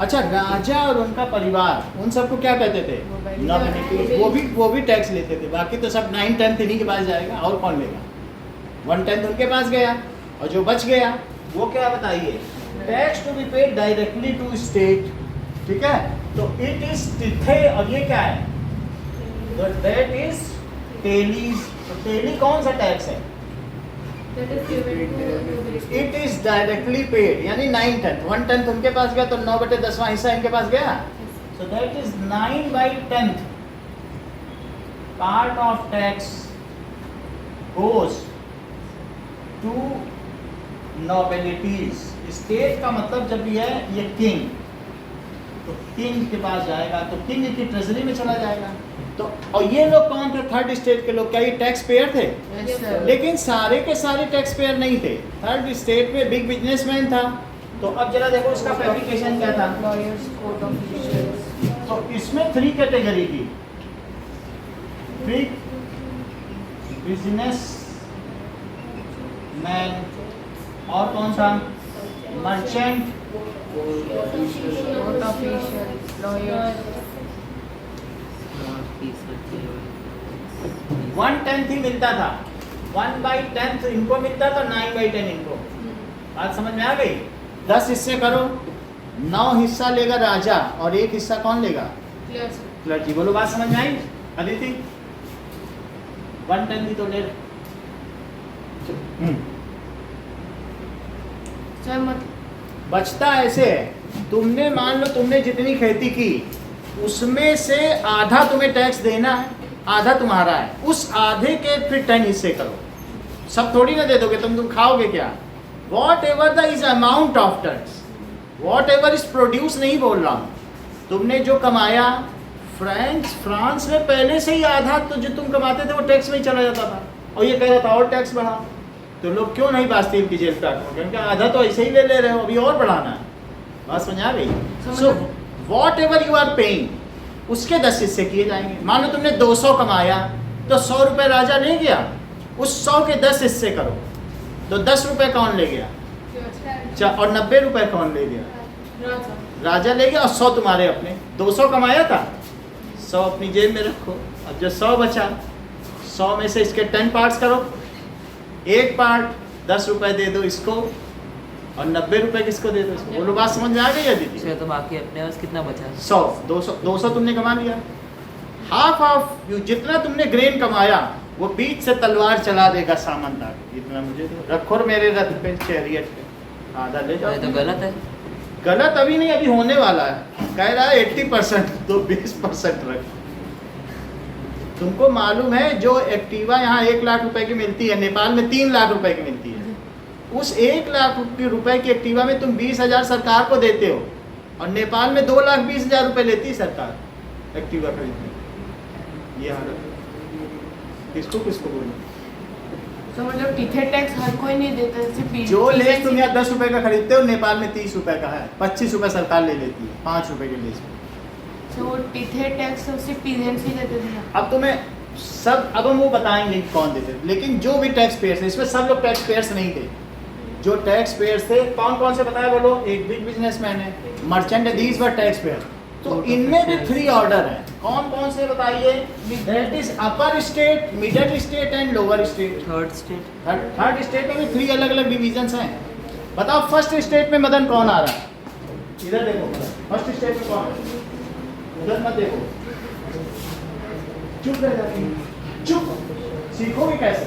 अच्छा, राजा और उनका परिवार, उन सबको क्या कहते थे? नॉबिलिटी. वो भी टैक्स लेते थे. बाकी तो सब 9/10 इन्हीं के पास जाएगा, और कौन लेगा? 1/10 उनके पास गया, और जो बच गया वो क्या बताइए? Tax to be paid directly to state. ठीक है. तो इट इज तिथे. और ये क्या है? तो दैट इज टेलीज. तो टेली कौन सा टैक्स है? इट इज डायरेक्टली पेड, यानी 9/10. 1/10 उनके पास गया तो 9/10वां हिस्सा इनके पास गया. So that is 9/10 part of tax goes to nobilities. State का मतलब जब ये किंग, तो किंग के पास जाएगा, तो किंग की ट्रेजरी में चला जाएगा. तो और ये लोग कौन थे? थर्ड स्टेट के लोग. क्या ये टैक्स पेयर थे? Yes, sir. लेकिन सारे के सारे टैक्स पेयर नहीं थे. थर्ड स्टेट में बिग बिजनेसमैन था. तो अब जरा देखो इसका फैब्रिकेशन क्या था. Lawyers, court officials. तो इसमें 3 कैटेगरी थी. बिग बिजनेस मैन, और कौन सा? Merchant, Court officials, lawyers. 1/10 ही मिलता था. 1/10 इनको मिलता है तो 9/10 इनको। बात समझ में आ गई? 10 हिस्से करो, 9 हिस्सा लेगा राजा और 1 हिस्सा कौन लेगा? क्लर्जी। बोलो बात समझ में आई? अदिति 1/10 भी तो ले। सर मत बचता ऐसे है, तुमने मान लो तुमने जितनी खेती की उसमें से आधा तुम्हें टैक्स देना है, आधा तुम्हारा है, उस आधे के फिर 10 हिस्से करो। सब थोड़ी ना दे दोगे, तुम खाओगे क्या? What ever the is amount of tax, what ever is produce नहीं बोल रहा हूँ, तुमने जो कमाया, फ्रांस में पहले से ही आधा तो जो तुम कमाते थे वो टैक्स में ही चला जाता था, और ये कह रहा था और टैक्स बढ़ाओ, तो लोग क्यों नहीं बास्तीन की जेल पे आते? क्योंकि आधा तो ऐसे ही ले रहे हो, अभी और बढ़ाना है। बात समझ आ गई? So whatever you are paying उसके 10 हिस्से किए जाएंगे। मान लो तुमने 200 कमाया तो 100 रुपये राजा ले गया, उस 100 के 10 हिस्से करो तो 10 रुपये कौन ले गया? और 90 रुपये कौन ले गया? राजा ले गया, और 100 तुम्हारे अपने। 200 कमाया था, 100 अपनी जेब में रखो, अब जो 100 बचा 100 में से इसके 10 पार्ट्स करो, एक पार्ट 10 रुपये दे दो इसको और 90 रुपये किसको दे दो इसको। बोलो बात समझ में आ गई है दीदी? तो बाकी अपने पास कितना बचा? 100 200 तुमने कमा लिया, हाफ ऑफ यू जितना तुमने ग्रेन कमाया वो बीच से तलवार चला देगा सामान तक, इतना मुझे दो, रखो मेरे रथ पे, चैरियट पे, आधा ले जाओ। तो गलत है। गलत अभी नहीं, अभी होने वाला है। कह रहा है 80% तो 20% रख। तुमको मालूम है जो एक्टिवा यहाँ 1 लाख रुपए की मिलती है, नेपाल में 3 लाख रुपए की मिलती है। उस 1 लाख रुपए की एक्टिवा में तुम 20,000 सरकार को देते हो, और नेपाल में 2,20,000 रुपए लेती है सरकार एक्टिवा खरीदने। ये हालत किसको किसको बोलो? तो मतलब टीथे टैक्स हर कोई नहीं देता, सिर्फ जो लेस तुम यहाँ 10 रुपए का खरीदते हो नेपाल में 30 रुपए का है, 25 रुपए सरकार ले लेती है 5 रुपए के लेस पे। तो वो टीथे टैक्स तो सिर्फ पीजेंट्स ही देते थे ना। अब तुम्हें सब, अब हम वो बताएंगे कि कौन देते थे, लेकिन जो भी टैक्स पेयर्स है, इसमें सब लोग टैक्स पेयर्स नहीं थे। जो टैक्स पेयर्स थे कौन कौन से बताया बोलो? एक बिग बिजनेसमैन है, मर्चेंट है, दीज वर टैक्स पेयर। तो इनमें भी 3 ऑर्डर है। कौन कौन से बताइए? That is upper state, middle state and lower state. Third state में भी 3 अलग अलग डिविजन्स हैं। बताओ फर्स्ट स्टेट में मदन कौन आ रहा है? इधर देखो, फर्स्ट स्टेट में कौन है? उधर मत देखो, चुप रह जाती है। चुप सीखोगे कैसे?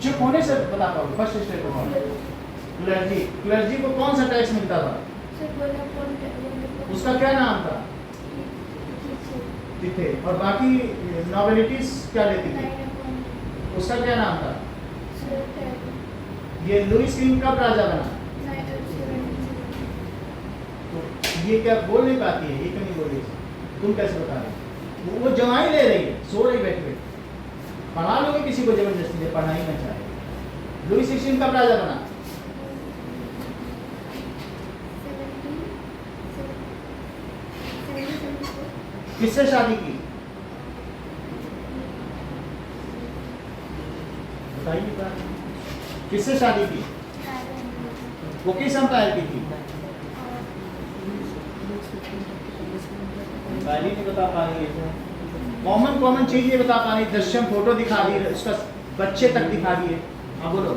चुप होने से बता पाओगे। फर्स्ट स्टेट में कौन है? क्लर्जी। क्लर्जी को कौन सा टैक्स मिलता था? उसका क्या नाम था? थे। और बाकी नॉवेलिटीज क्या लेती थी? उसका क्या नाम था? ये लुइस किंग कब राजा बना? तो ये क्या बोल नहीं पाती है? ये क्यों नहीं बोल रही? तुम कैसे बता रहे? वो जवाई ले रही है, सो रही बैठे बैठे। पढ़ा लोगे किसी को जबरदस्ती से? पढ़ाई ना चाहे। लुइस 16 कब राजा बना? किससे शादी की? बताइए, किससे शादी की? वो किस अंपायर की थी? पहली नहीं बता पा रही है। कॉमन चीज ये बता पा रही, दृश्यम फोटो दिखा दी, उसका बच्चे तक दिखा दिए। हाँ बोलो।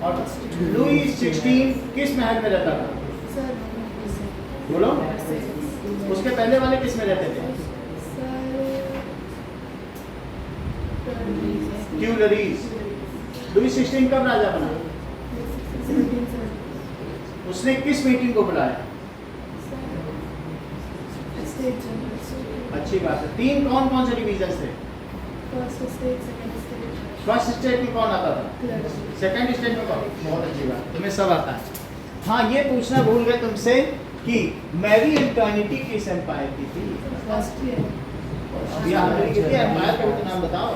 और लुई 16 किस महल में रहता था? बोलो। उसके पहले वाले किस में रहते थे? ट्यूलरीज। लुई 16 कब राजा बना? उसने किस मीटिंग को बुलाया? अच्छी बात है। 3 कौन कौन से डिवीजन थे? फर्स्ट स्टेट में कौन आता था? सेकंड स्टेट में कौन? बहुत अच्छी बात, तुम्हें सब आता है। हाँ, ये पूछना भूल गए तुमसे कि मैरी एंटोनिटी किस एम्पायर की थी? ऑस्ट्रिया हंगरी की थी। एम्पायर का नाम बताओ।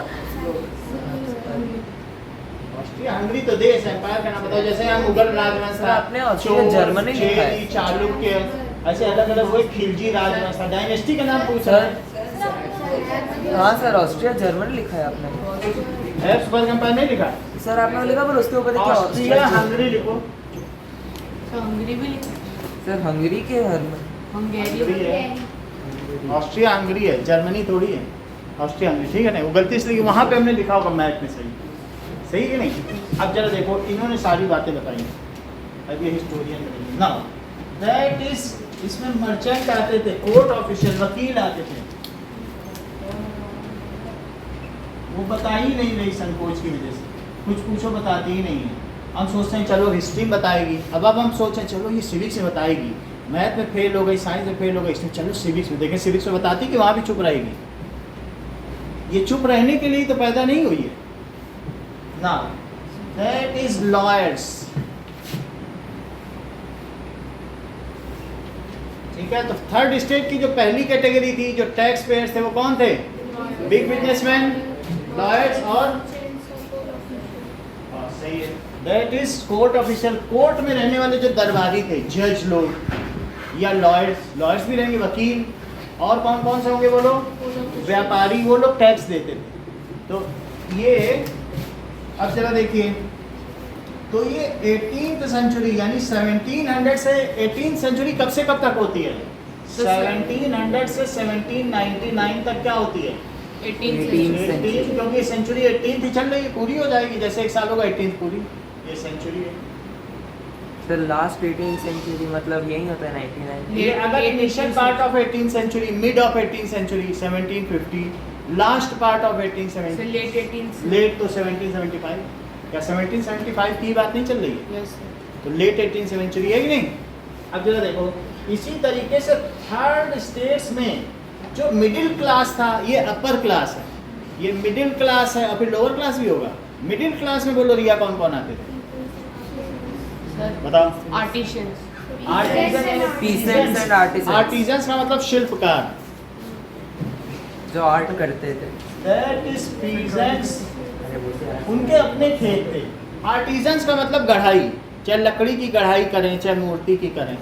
ऑस्ट्रिया हंगरी तो देश, एम्पायर का नाम बताओ। जैसे यहाँ मुगल राजवंश था, आपने ऑस्ट्रिया जर्मनी लिखा है। चालुक्य, ऐसे अलग अलग हुए। खिलजी राजवंश था। डायनेस्टी का नाम पूछा है। हाँ सर, ऑस्ट्रिया जर्मनी लिखा है आपने। हैब्सबर्ग एम्पायर नहीं लिखा सर? आपने लिखा, पर उसके ऊपर देखिए ऑस्ट्रिया हंगरी लिखो। तो हंगरी भी लिखा सर। हंगरी के हंगेरी है। ऑस्ट्रिया हंगरी है, जर्मनी थोड़ी है। ऑस्ट्रिया हंगरी, ठीक है ना, वो गलती इसलिए वहाँ पे हमने लिखा होगा मैप में, सही कि नहीं। अब जरा देखो इन्होंने सारी बातें बताई, अब ये हिस्टोरियन बताइए ना, दैट इज, इसमें मर्चेंट आते थे, कोर्ट ऑफिशियल वकील आते थे, वो बता ही नहीं रही संकोच की वजह से, कुछ पूछो बताती ही नहीं है। हम सोचते हैं चलो हिस्ट्री में बताएगी, अब हम सोचें चलो ये सिविक्स में बताएगी, मैथ में फेल हो गई, साइंस में फेल हो गई, इसमें चलो सिविक्स में देखें, सिविक्स में बताती कि वहाँ भी चुप रहेगी। ये चुप रहने के लिए तो पैदा नहीं हुई है ना, दैट इज लॉयर्स, ठीक है। तो थर्ड स्टेट की जो पहली कैटेगरी थी, जो टैक्स पेयर्स थे, वो कौन थे? बिग बिजनेसमैन, लॉयर्स और सही है, that is court official, court में रहने वाले जो दरबारी थे, जज लोग या लॉयर्स भी रहेंगे, वकील, और कौन कौन से होंगे वो लोग? व्यापारी, वो लोग टैक्स देते थे। तो ये अब जरा देखिए, तो ये 18th सेंचुरी यानी 1700 से 18th सेंचुरी कब से कब तक होती है? 1700 से 1799 तक क्या होती है? 18, क्योंकि सेंचुरी 18th ही चल रही है, पूरी हो जाएगी, जैसे एक साल होगा 18th पूरी, ये सेंचुरी है। सर लास्ट 18th सेंचुरी मतलब यही होता है 99? ये अगर initial part of 18th century, mid of 18th century 1750, last part of 1870, late 18th, late तो 1775 या 1775 की बात नहीं चल रही है, यस तो लेट 18th सेंचुरी है कि नहीं। अब जरा देखो, इसी तरीके से थर्ड स्टेट्स में जो मिडिल क्लास था, ये अपर क्लास है, ये मिडिल क्लास है, और फिर लोअर क्लास भी होगा। मिडिल क्लास में बोलो रिया कौन कौन आते थे? बताओ। Artisans, Peasants and artisans. Artisans का मतलब शिल्पकार, जो आर्ट करते थे। दैट इज पीजेंट्स, अरे बोलते हैं। उनके अपने खेत थे। आर्टिजन्स का मतलब गढ़ाई, चाहे लकड़ी की गढ़ाई करें चाहे मूर्ति की करें।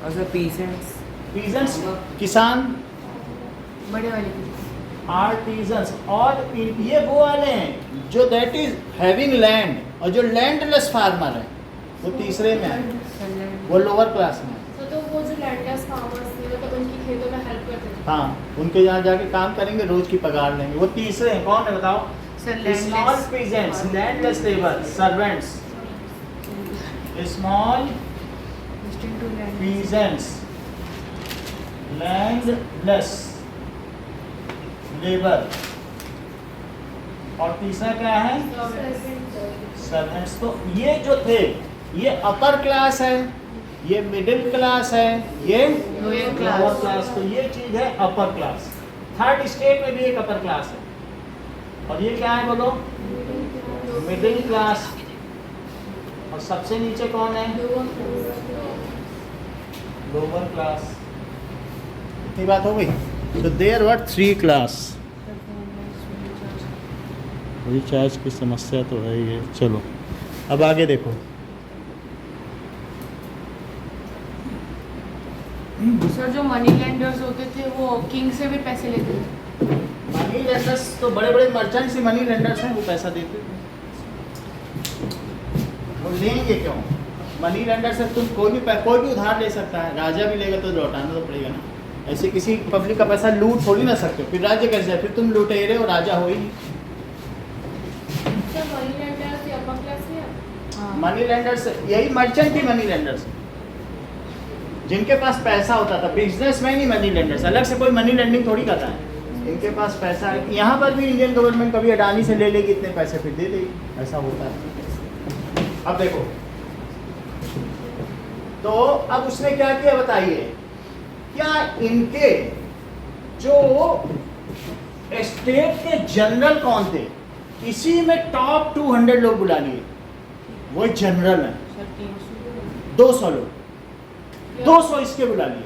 और सर पीसेंट्स? पीजेंट्स किसान, बड़े वाले आर्टिजन्स, और ये वो वाले हैं जो दैट इज हैविंग लैंड, और जो लैंडलेस फार्मर है वो तीसरे में है, वो लोअर क्लास में है। तो वो जो लैंडलेस फार्मर्स थे तो उनकी खेतों में हेल्प करते थे। हाँ, उनके यहाँ जाके काम करेंगे, रोज की पगार लेंगे, वो तीसरे हैं। कौन है बताओ? Small peasants, landless labour, servants, small peasants, landless labour, और तीसरा क्या है? सर्वेंट्स। तो ये जो थे, ये अपर क्लास है, ये मिडिल क्लास है, ये लोअर लोअर क्लास। तो ये चीज है अपर क्लास। थर्ड स्टेट में भी एक अपर क्लास है, और ये क्या है बोलो? Middle class. और सबसे नीचे कौन है? Lower class. इतनी बात हो गई। तो देयर वर 3 क्लास। रिचार्ज की समस्या तो है ही है। चलो अब आगे देखो। सर जो मनी लेंडर्स होते थे वो किंग से भी पैसे लेते थे। मनी लेंडर्स तो बड़े बड़े मर्चेंट्स ही मनी लेंडर्स हैं, वो पैसा देते थे। वो लेंगे क्यों? मनी लेंडर से तुम कोई भी उधार ले सकता है, राजा भी लेगा तो लौटाना तो पड़ेगा ना। ऐसे किसी पब्लिक का पैसा लूट थोड़ी ना सकते हो, फिर राज्य कैसे जाए? फिर तुम लुटेरे हो, राजा हो ही नहीं। सर मनी लेंडर्स या अपर क्लास है? मनी लेंडर्स यही मर्चेंट ही मनी लेंडर्स, जिनके पास पैसा होता था। बिजनेसमैन ही मनी लेंडर्स, अलग से कोई मनी लेंडिंग थोड़ी करता है। इनके पास पैसा है। यहाँ पर भी इंडियन गवर्नमेंट कभी अडानी से ले लेगी इतने पैसे, फिर दे देगी, ऐसा होता है। अब देखो, तो अब उसने क्या किया बताइए? क्या इनके जो स्टेट के जनरल कौन थे, इसी में टॉप 200 लोग बुला लिए, वो जनरल है। 200 लोग, 200 इसके बुला लिए,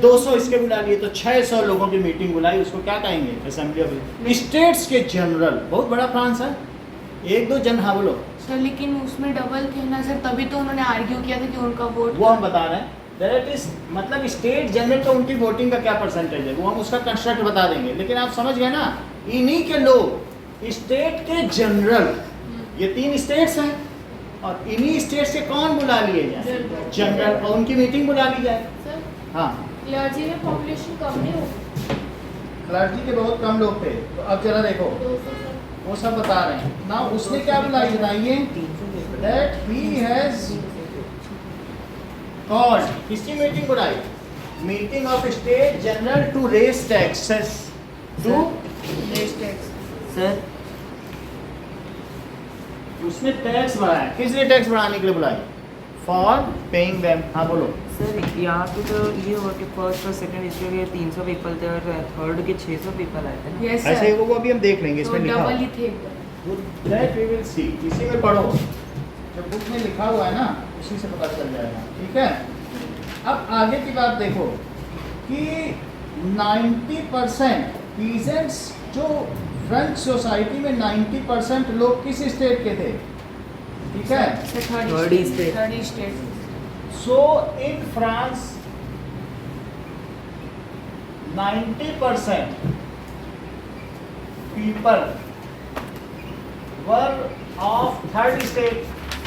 200 इसके बुला लिए, तो 600 लोगों की मीटिंग बुलाई। उसको क्या कहेंगे? असेंबली ऑफ स्टेट्स के जनरल। बहुत बड़ा फ्रांस है। 1-2 जन, हाँ बोलो। सर लेकिन उसमें डबल थे ना सर, तभी तो उन्होंने आर्ग्यू किया था कि उनका वोट, वो हम बता रहे हैं। दैट इज मतलब स्टेट जनरल तो उनकी वोटिंग का क्या परसेंटेज है, वो हम उसका कंस्ट्रक्ट बता देंगे। लेकिन आप समझ गए ना, इन्हीं के लोग स्टेट के जनरल, ये 3 स्टेट्स हैं, और इन्हीं स्टेट्स के कौन बुला लिए जाए? जनरल, और उनकी मीटिंग बुला ली जाए। सर हाँ, क्लर्जी में पॉपुलेशन कम नहीं होगी? क्लर्जी के बहुत कम लोग थे। तो अब जरा देखो 200 सर। वो सब बता रहे हैं ना। उसने क्या बुलाई बताइए, दैट ही हैज कॉल्ड, किसकी मीटिंग बुलाई, meeting of state general to raise taxes, to Raise tax. Sir उसने टैक्स बढ़ाया। किस लिए टैक्स बढ़ाने के लिए बुलाई, फॉर पेइंग देम। हाँ बोलो। सर यहाँ पे तो ये हुआ कि फर्स्ट और सेकंड इसके लिए 300 पीपल थे और थर्ड के 600 पीपल आए थे ना। Yes ऐसे sir. ही वो अभी हम देख लेंगे, तो इसमें लिखा double हुआ ही थे। That we will see. इसी में पढ़ो, जो बुक में लिखा हुआ है ना उसी से पता चल जाएगा। ठीक है, अब आगे की बात देखो कि 90% पीजेंट्स जो फ्रेंच सोसाइटी में 90% लोग किस स्टेट के थे, ठीक है। Sir, Third state. Third state. So in France 90% people were of third state,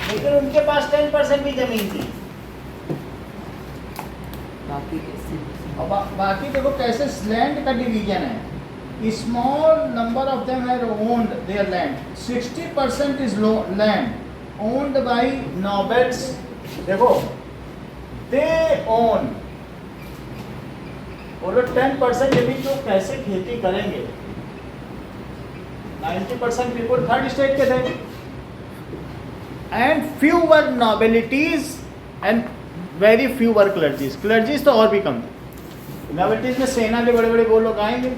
लेकिन उनके पास 10% भी जमीन थी। बाकी कैसे? और बाकी देखो कैसे लैंड का डिवीजन है। Small number of them have owned there land, 60% is land owned by nobles. देखो दे ओन, बोलो 10% जमीन जो कैसे खेती करेंगे। 90% पीपल थर्ड स्टेट के थे and few were nobilities and very few were clergies. Clergies तो और भी कम थे। नोबिलिटीज में सेना के बड़े बड़े वो लोग आएंगे,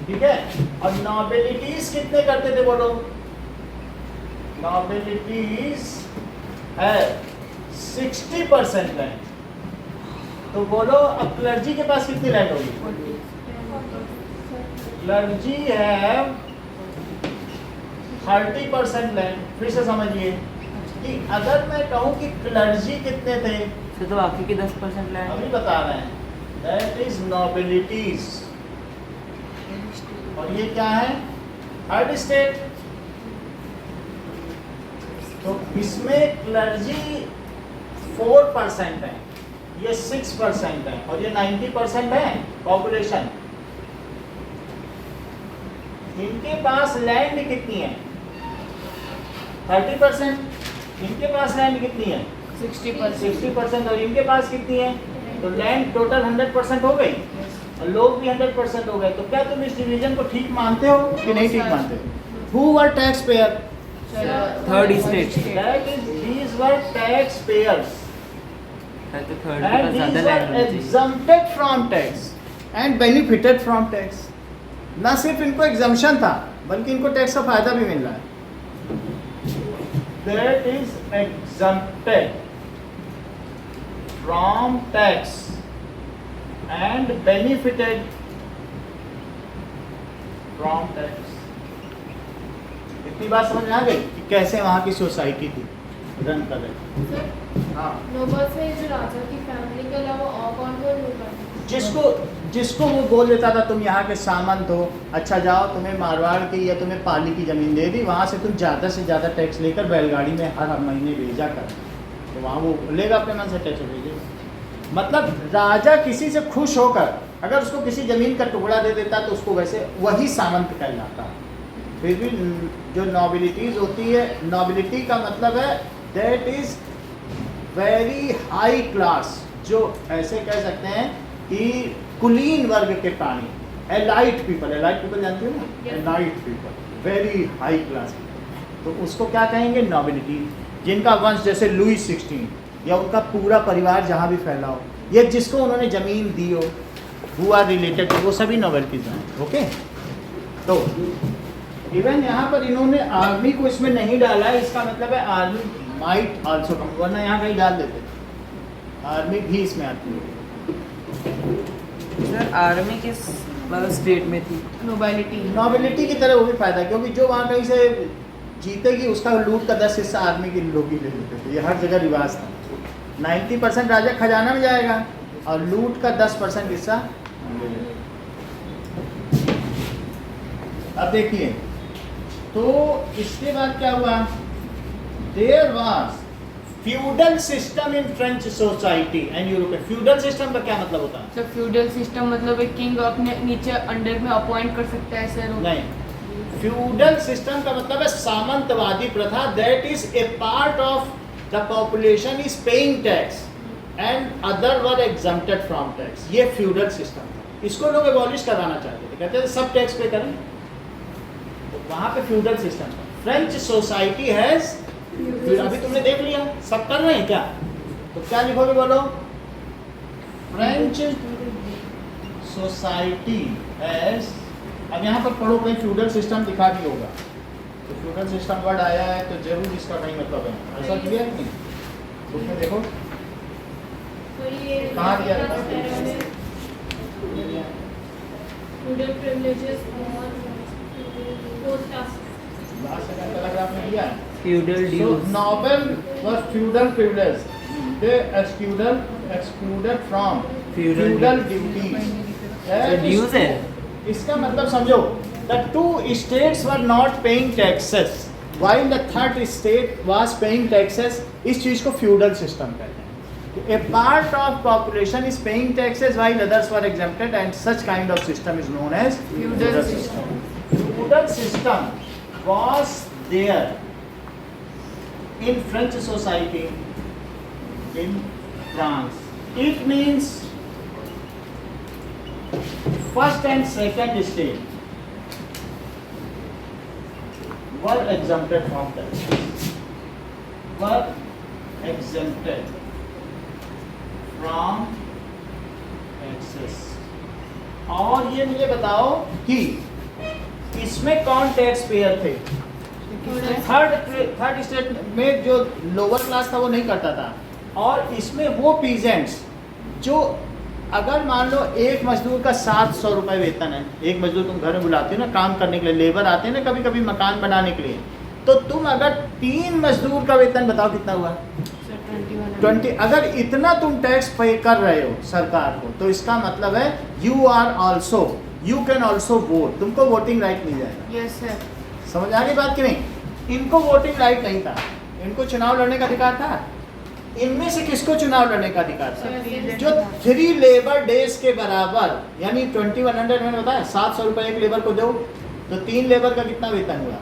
ठीक है। और नोबिलिटीज कितने करते थे बोलो, नोबिलिटीज है 60% लैंड। तो बोलो अब क्लर्जी के पास कितनी लैंड होगी, क्लर्जी है 30% लैंड। फिर से समझिए कि अगर मैं कहूँ कि क्लर्जी कितने थे, सर तो बाकी के 10% लैंड अभी बता रहे हैं, दैट इज नोबिलिटीज। और ये क्या है, थर्ड स्टेट। तो इसमें क्लर्जी 4% है, ये 6% है और ये 90% है पॉपुलेशन। इनके पास लैंड कितनी है, 30%। इनके पास लैंड कितनी है, 60%. 60%। और इनके पास कितनी है, तो लैंड टोटल 100% हो गई और लोग भी 100% हो गए। तो क्या तुम इस डिवीजन को ठीक मानते हो कि नहीं ठीक मानते हो। Who were tax payer, third state. That is these were tax payers तो थर्ड के and पास these ज़्यादा were लैंड होनी चाहिए। exempted from tax and benefited from tax। ना सिर्फ इनको एग्जम्पशन था बल्कि इनको टैक्स का फायदा भी मिल रहा है। That is exempted from tax and benefited from tax। इतनी बात समझ में आ गई कि कैसे वहाँ की सोसाइटी थी रन कर रही। सर हाँ, नोबल्स में जो राजा की फैमिली के अलावा और कौन कौन लोग आते जिसको वो बोल देता था तुम यहाँ के सामंत हो, अच्छा जाओ तुम्हें मारवाड़ की या तुम्हें पाली की ज़मीन दे दी, वहाँ से तुम ज़्यादा से ज़्यादा टैक्स लेकर बैलगाड़ी में हर महीने भेजा कर, तो वहाँ वो लेगा अपने मन से टैक्स भेजेगा। मतलब राजा किसी से खुश होकर अगर उसको किसी ज़मीन का टुकड़ा दे देता तो उसको वैसे वही सामंत कहलाता। फिर भी जो नॉबिलिटीज़ होती है, नॉबिलिटी का मतलब है that is very high class, जो ऐसे कह सकते हैं कि कुलीन वर्ग के प्राणी, एलाइट पीपल जानते हो ना, Yes. Elite people, very high class, तो उसको क्या कहेंगे, नॉबिलिटी। जिनका वंश जैसे लुई 16 या उनका पूरा परिवार जहाँ भी फैला हो, या जिसको उन्होंने ज़मीन दी हो, हु आर रिलेटेड, वो सभी नॉबिलिटीज हैं। ओके, तो इवन यहाँ पर इन्होंने आर्मी को इसमें नहीं डाला है, इसका मतलब है आर्मी माइट आल्सो कम, वरना यहाँ कहीं डाल देते, आर्मी भी इसमें आती है। सर आर्मी किस मतलब स्टेट में थी? Nobility. नॉबिलिटी की तरह वो भी फायदा, क्योंकि जो वहाँ कहीं से जीतेगी उसका लूट का 10 हिस्सा आर्मी के लोग ही ले लेते थे, ये हर जगह रिवाज था। 90% राजा खजाना में जाएगा और लूट का 10% हिस्सा ले लेते। अब देखिए, तो इसके बाद क्या हुआ, there was feudal system in French society and European. Feudal system का क्या मतलब होता है? So feudal system मतलब एक किंग अपने नीचे अंडर में अपॉइंट कर सकता है सर। नहीं, फ्यूडल सिस्टम का मतलब है सामंतवादी प्रथा, that is a part of the population is paying tax and other were exempted from tax. ये फ्यूडल सिस्टम था, इसको लोग एबॉलिश करवाना चाहते थे, कहते थे सब टैक्स पे करें, तो वहां पे फ्यूडल सिस्टम था। फ्रेंच सोसाइटी हैज, अभी तुमने देख लिया सब कर रहे हैं क्या, तो क्या लिखोगे बोलो? फ्रेंच सोसाइटी हैज, अब यहाँ पर पढ़ो कहीं फ्यूडल सिस्टम दिखा भी होगा, तो फ्यूडल सिस्टम वर्ड आया है तो जरूर इसका कहीं मतलब है, ऐसा क्लियर है नहीं? उसमें देखो तो ये कहाँ दिया है? feudal privileges और post caste। Last second paragraph में दिया है। feudal So dues. noble was feudal privilege. They excluded from Feudal duties. तो dues है। इसका मतलब समझो, the two states were not paying taxes while the third state was paying taxes। इस चीज को feudal system कहते हैं। A part of population is paying taxes while others were exempted, and such kind of system is known as Feudal system. Feudal system was there in French society in France. It means first and second state were exempted from tax. Were exempted from taxes. और ये मुझे बताओ कि इसमें कौन tax payer थे? Third state में जो लोअर क्लास था वो नहीं करता था, और इसमें वो पीजेंट्स जो, अगर मान लो एक मजदूर का 700 रुपये वेतन है, एक मजदूर तुम घर में बुलाते हो ना काम करने के लिए, लेबर आते हैं ना कभी कभी मकान बनाने के लिए, तो तुम अगर 3 मजदूर का वेतन बताओ कितना हुआ? 20। अगर इतना तुम टैक्स पे कर रहे हो सरकार को, तो इसका मतलब है you are also, you can also vote, तुमको वोटिंग राइट मिल जाएगा। Yes sir. समझ आ गई बात कि नहीं? इनको वोटिंग राइट नहीं था, इनको चुनाव लड़ने का अधिकार था। इनमें से किसको चुनाव लड़ने का अधिकार था? जो 3 लेबर डेज के बराबर, यानी 2100 मैंने बताया 700 रुपये एक लेबर को दो, तो 3 लेबर का कितना वेतन हुआ?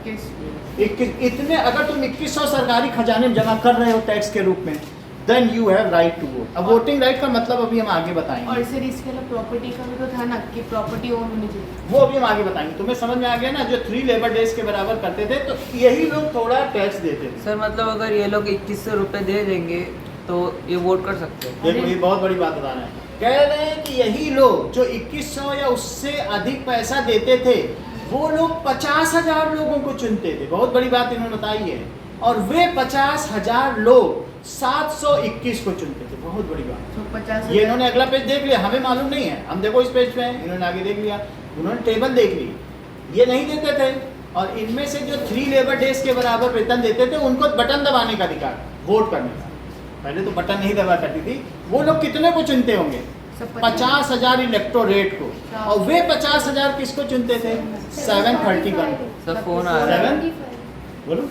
21। इतने अगर तुम 2100 सरकारी खजाने में जमा कर रहे हो टैक्स के रूप में, then you have right to vote. अब वोटिंग राइट का मतलब अभी हम आगे बताएंगे, और सर इसके अलावा प्रॉपर्टी का भी तो था ना कि प्रॉपर्टी ओन होनी चाहिए, वो अभी हम आगे बताएंगे। तुम्हें समझ में आ गया ना? जो 3 लेबर डेज के बराबर करते थे, तो यही लोग थोड़ा टैक्स देते थे। सर मतलब अगर ये लोग 2100 रुपये दे देंगे तो ये वोट कर सकते हैं। देखो ये बहुत बड़ी बात बता रहे हैं, कह रहे हैं कि यही लोग जो 2100 या उससे अधिक पैसा देते थे, वो लोग 50,000 लोगों को चुनते थे। बहुत बड़ी बात इन्होंने बताई है, और वे 50,000 लोग 721 को चुनते थे। बहुत बड़ी बात। तो 50 ये इन्होंने अगला पेज देख लिया, हमें मालूम नहीं है, हम देखो इस पेज पे हैं, इन्होंने आगे देख लिया, उन्होंने टेबल देख ली, ये नहीं देते थे। और इनमें से जो 3 लेबर डेज के बराबर वेतन देते थे, उनको बटन दबाने का अधिकार, वोट करने का। पहले तो बटन नहीं दबा करती थी। वो लोग कितने को चुनते होंगे? 50,000 इलेक्टोरेट को, और वे 50,000 किसको चुनते थे? 731। सर फोन आ रहा है। 7 बोलो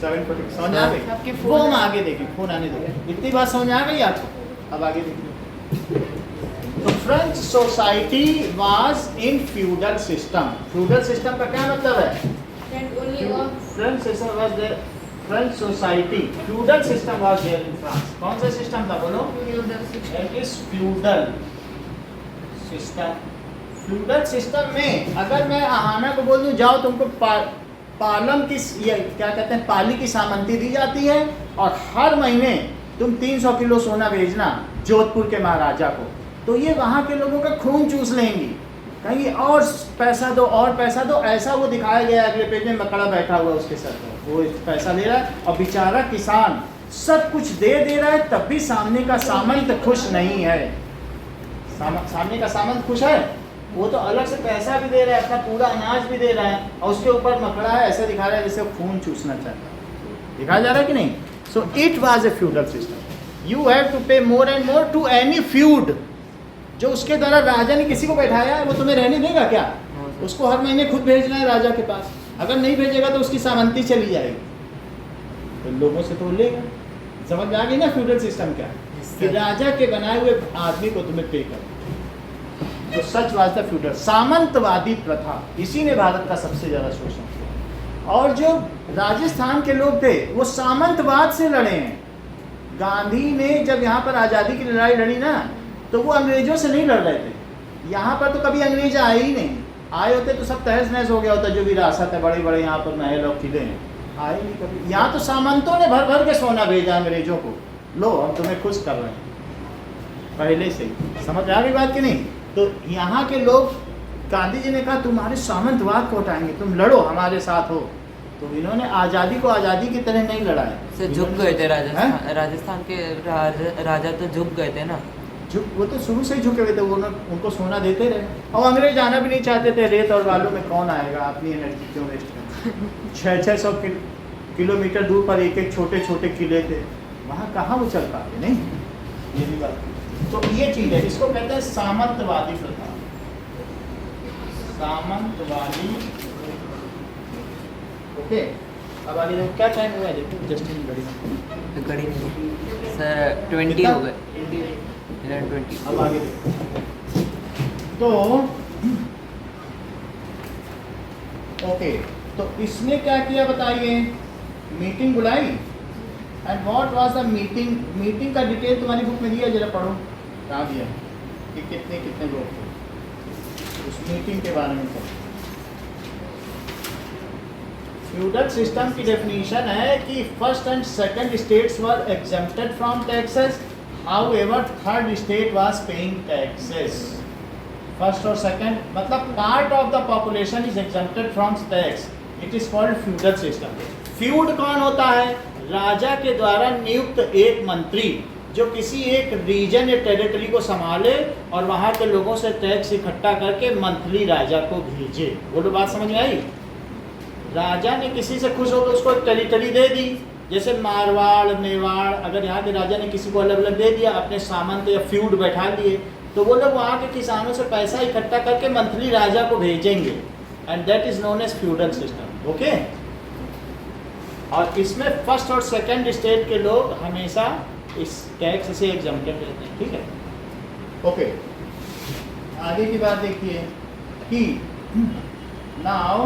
740 समझ आ आपके गई? फोन वो हम है। आगे देखें, फोन आने दो, इतनी बात समझ आ गई आपको? अब आगे देखिए। तो French society was in feudal system. Feudal system का क्या मतलब है? And only of French system was there, French society, feudal system was there in France. कौन सा सिस्टम था बोलो? It is feudal system। Feudal system में अगर मैं आहाना को बोल दूं जाओ तुमको पालम की, ये क्या कहते हैं, पाली की सामंती दी जाती है, और हर महीने तुम 300 किलो सोना भेजना जोधपुर के महाराजा को, तो ये वहाँ के लोगों का खून चूस लेंगी, कहीं और पैसा दो और पैसा दो। ऐसा वो दिखाया गया अगले पेज में, मकड़ा बैठा हुआ उसके सर पर, वो पैसा दे रहा है, और बेचारा किसान सब कुछ दे रहा है, तब भी सामने का सामंत खुश नहीं है। सामने का सामंत खुश है, वो तो अलग से पैसा भी दे रहा है, अपना पूरा अनाज भी दे रहा है, और उसके ऊपर मकड़ा है, ऐसे दिखा रहा है जैसे खून चूसना चाहता है। दिखाया जा रहा है कि नहीं? So it was a feudal system. You have to pay more and more to any feud. जो उसके द्वारा राजा ने किसी को बैठाया है, वो तुम्हें रहने देगा क्या? उसको हर महीने खुद भेजना है राजा के पास, अगर नहीं भेजेगा तो उसकी सामंती चली जाएगी। तो लोगों से तो लेगा। समझ में आ गई ना फ्यूडल सिस्टम क्या है? कि राजा के बनाए हुए आदमी को तुम्हें पे कर। तो सच वास्ता फ्यूडल सामंतवादी प्रथा, इसी ने भारत का सबसे ज्यादा शोषण किया। और जो राजस्थान के लोग थे वो सामंतवाद से लड़े हैं। गांधी ने जब यहाँ पर आज़ादी की लड़ाई लड़ी ना, तो वो अंग्रेजों से नहीं लड़ रहे थे। यहाँ पर तो कभी अंग्रेज आए ही नहीं, आए होते तो सब तहस नहस हो गया होता। जो विरासत है, बड़े बड़े यहाँ पर महल और किले हैं, आए नहीं कभी। यहाँ तो सामंतों ने भर भर के सोना भेजा अंग्रेजों को, लो हम तुम्हें खुश कर रहे हैं पहले से ही। समझ आ गई बात कि नहीं? तो यहाँ के लोग, गांधी जी ने कहा तुम्हारे सामंतवाद को हटाएंगे, तुम लड़ो हमारे साथ हो। तो इन्होंने आज़ादी को आज़ादी की तरह नहीं लड़ा है। से झुक गए थे राजस्थान के राजा तो झुक गए थे ना। वो तो शुरू से ही झुके हुए थे, वो उनको सोना देते रहे। और अंग्रेज आना भी नहीं चाहते थे। रेत और बालू में कौन आएगा, अपनी एनर्जी क्यों वेस्ट करना। 600 किलोमीटर दूर पर एक एक छोटे छोटे किले थे, वहाँ कहाँ वो चल पाते, नहीं? ये भी बात। तो ये चीज़ है, इसको कहते हैं सामंतवादी प्रथा। सामंतवादी। ओके, अब आगे देखो क्या टाइम हुआ है, देखो जस्टिन घड़ी नहीं सर, 20 हो गए, 11:20। अब आगे देखो। तो ओके, तो इसने क्या किया बताइए? मीटिंग बुलाई। And what was the meeting? Meeting का डिटेल तुम्हारी बुक में दिया, जरा पढ़ो। कहाँ दिया कि कितने कितने लोग थे, उस मीटिंग के बारे में पढ़ो। फ्यूडल सिस्टम की डेफिनेशन है कि first and second states were exempted from taxes, however third state was paying taxes. First और सेकंड मतलब part of the population is exempted from tax, it is called feudal system. Feud कौन होता है? राजा के द्वारा नियुक्त एक मंत्री जो किसी एक रीजन या टेरिटरी को संभाले और वहाँ के लोगों से टैक्स इकट्ठा करके मंथली राजा को भेजे। बोलो बात समझ में आई? राजा ने किसी से खुश होकर उसको एक टेरिटरी दे दी, जैसे मारवाड़, मेवाड़। अगर यहाँ के राजा ने किसी को अलग अलग दे दिया, अपने सामंत या फ्यूड बैठा दिए, तो वो लोग वहाँ के किसानों से पैसा इकट्ठा करके मंथली राजा को भेजेंगे। And that is known as feudal system. Okay, और इसमें फर्स्ट और सेकंड स्टेट के लोग हमेशा इस टैक्स से एग्जम्प्टेड रहते हैं। ठीक है, ओके। आगे की बात देखिए कि नाउ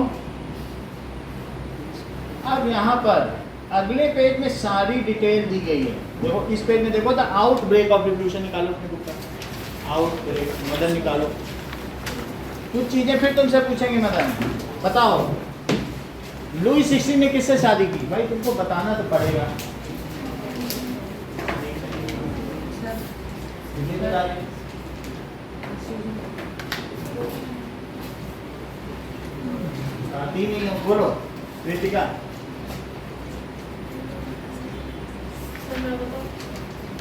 अब यहाँ पर अगले पेज में सारी डिटेल दी गई है। देखो इस पेज में देखो, द आउटब्रेक ऑफ रिवॉल्यूशन निकालो अपने बुक का। आउटब्रेक, मदन निकालो। कुछ चीजें फिर तुमसे पूछेंगे मदन, बताओ लुई 16 ने किससे शादी की? भाई तुमको बताना तो पड़ेगा। शादी नहीं हो, बोलो कृतिका।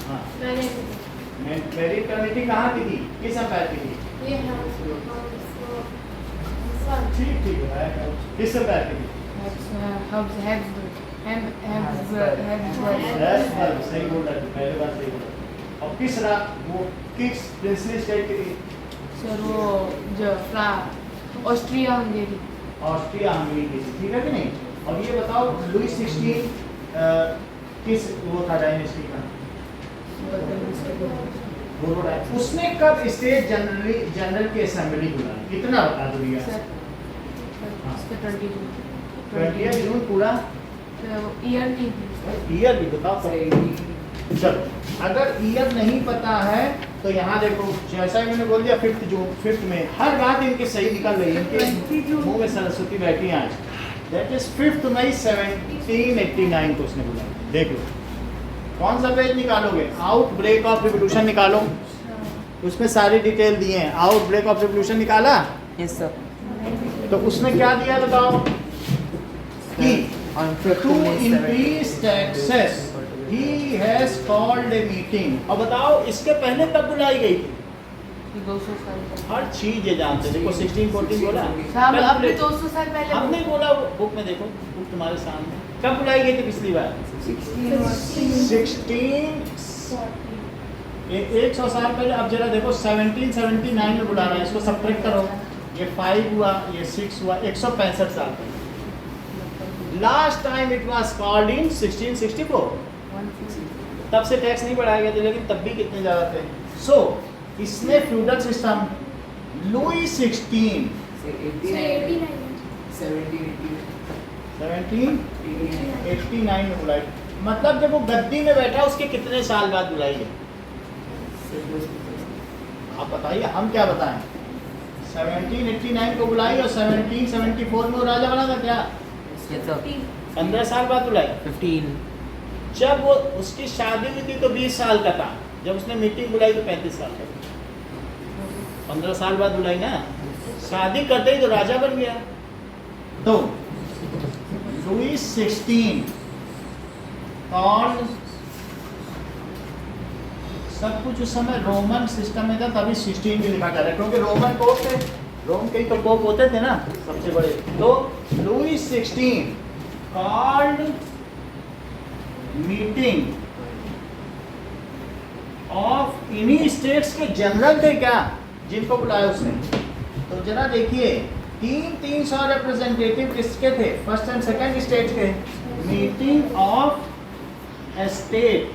हाँ, मेरी कमेटी कहाँ की थी, किस अंपायर की थी? ये हम ठीक ठीक है, किस अंपायर की थी? सही बोल रहा है, पहले बार सही बोला। और किस प्रिंसली स्टेट की थी? सर वो जो ऑस्ट्रिया हंगेरी। ऑस्ट्रिया हंगेरी की थी, ठीक है कि नहीं? और ये बताओ लुई 16 किस वो था डायनेस्टी का? उसने कब स्टेट जनरल की असेंबली बुलाई? कितना बता दो भैया? सर 20 जून पूरा ईयर नहीं, ईयर भी बताओ। चलो, अगर ईयर नहीं पता है तो यहाँ देखो, जैसा ही मैंने बोल दिया 5 जून, 5 में हर बात इनकी सही निकल रही है, इनके मुंह में सरस्वती बैठी है आज। दैट इज 5 मई 1789 को उसने बुलाया। देख लो कौन सा पेज निकालोगे? आउटब्रेक ऑफ रिवॉल्यूशन निकालो, उसमें सारी डिटेल दिए हैं। आउटब्रेक ऑफ रिवॉल्यूशन निकाला? Yes sir. तो उसमें क्या दिया बताओ? कि to increase taxes he has called a meeting। और बताओ इसके पहले कब बुलाई गई थी? 200 साल पहले। हर चीज ये जानते, देखो 16 14 बोला, साहब अब भी 200 साल पहले हमने बोला बुक में, देखो बुक तुम्हारे सामने। कब बुलाई गई थी पिछली बार? 100 साल पहले। अब जरा देखो 1779 में बुला रहा है, इसको सब्ट्रैक्ट करो, ये 5 हुआ, ये 6 हुआ, 165 साल पहले। Last time it was called in 1664। तब से टैक्स नहीं बढ़ाया गया था, लेकिन तब भी कितने ज़्यादा थे। सो इसने फ्यूडल सिस्टम लुई 16 1789 में बुलाई। मतलब जब वो गद्दी में बैठा उसके कितने साल बाद बुलाई है? आप बताइए, हम क्या बताएं। 1789 को बुलाई और 1774 में वो राजा बना था क्या? 15 साल बाद बुलाई। 15 जब वो उसकी शादी हुई थी तो 20 साल का था, जब उसने मीटिंग बुलाई तो 35 साल का था। 15 साल बाद बुलाई ना, शादी करते ही तो राजा बन गया। तो लुई 16 और सब कुछ उस समय रोमन सिस्टम में था, तभी 16 भी लिखा जा रहा है, क्योंकि रोमन पोप थे, रोम के ही तो पोप होते थे ना सबसे बड़े। तो लुई 16 कॉल्ड मीटिंग ऑफ इन्हीं स्टेट्स के जनरल थे क्या जिनको बुलाया उसने। तो जरा देखिए 300 रिप्रेजेंटेटिव किसके थे? फर्स्ट एंड सेकंड स्टेट के। मीटिंग ऑफ स्टेट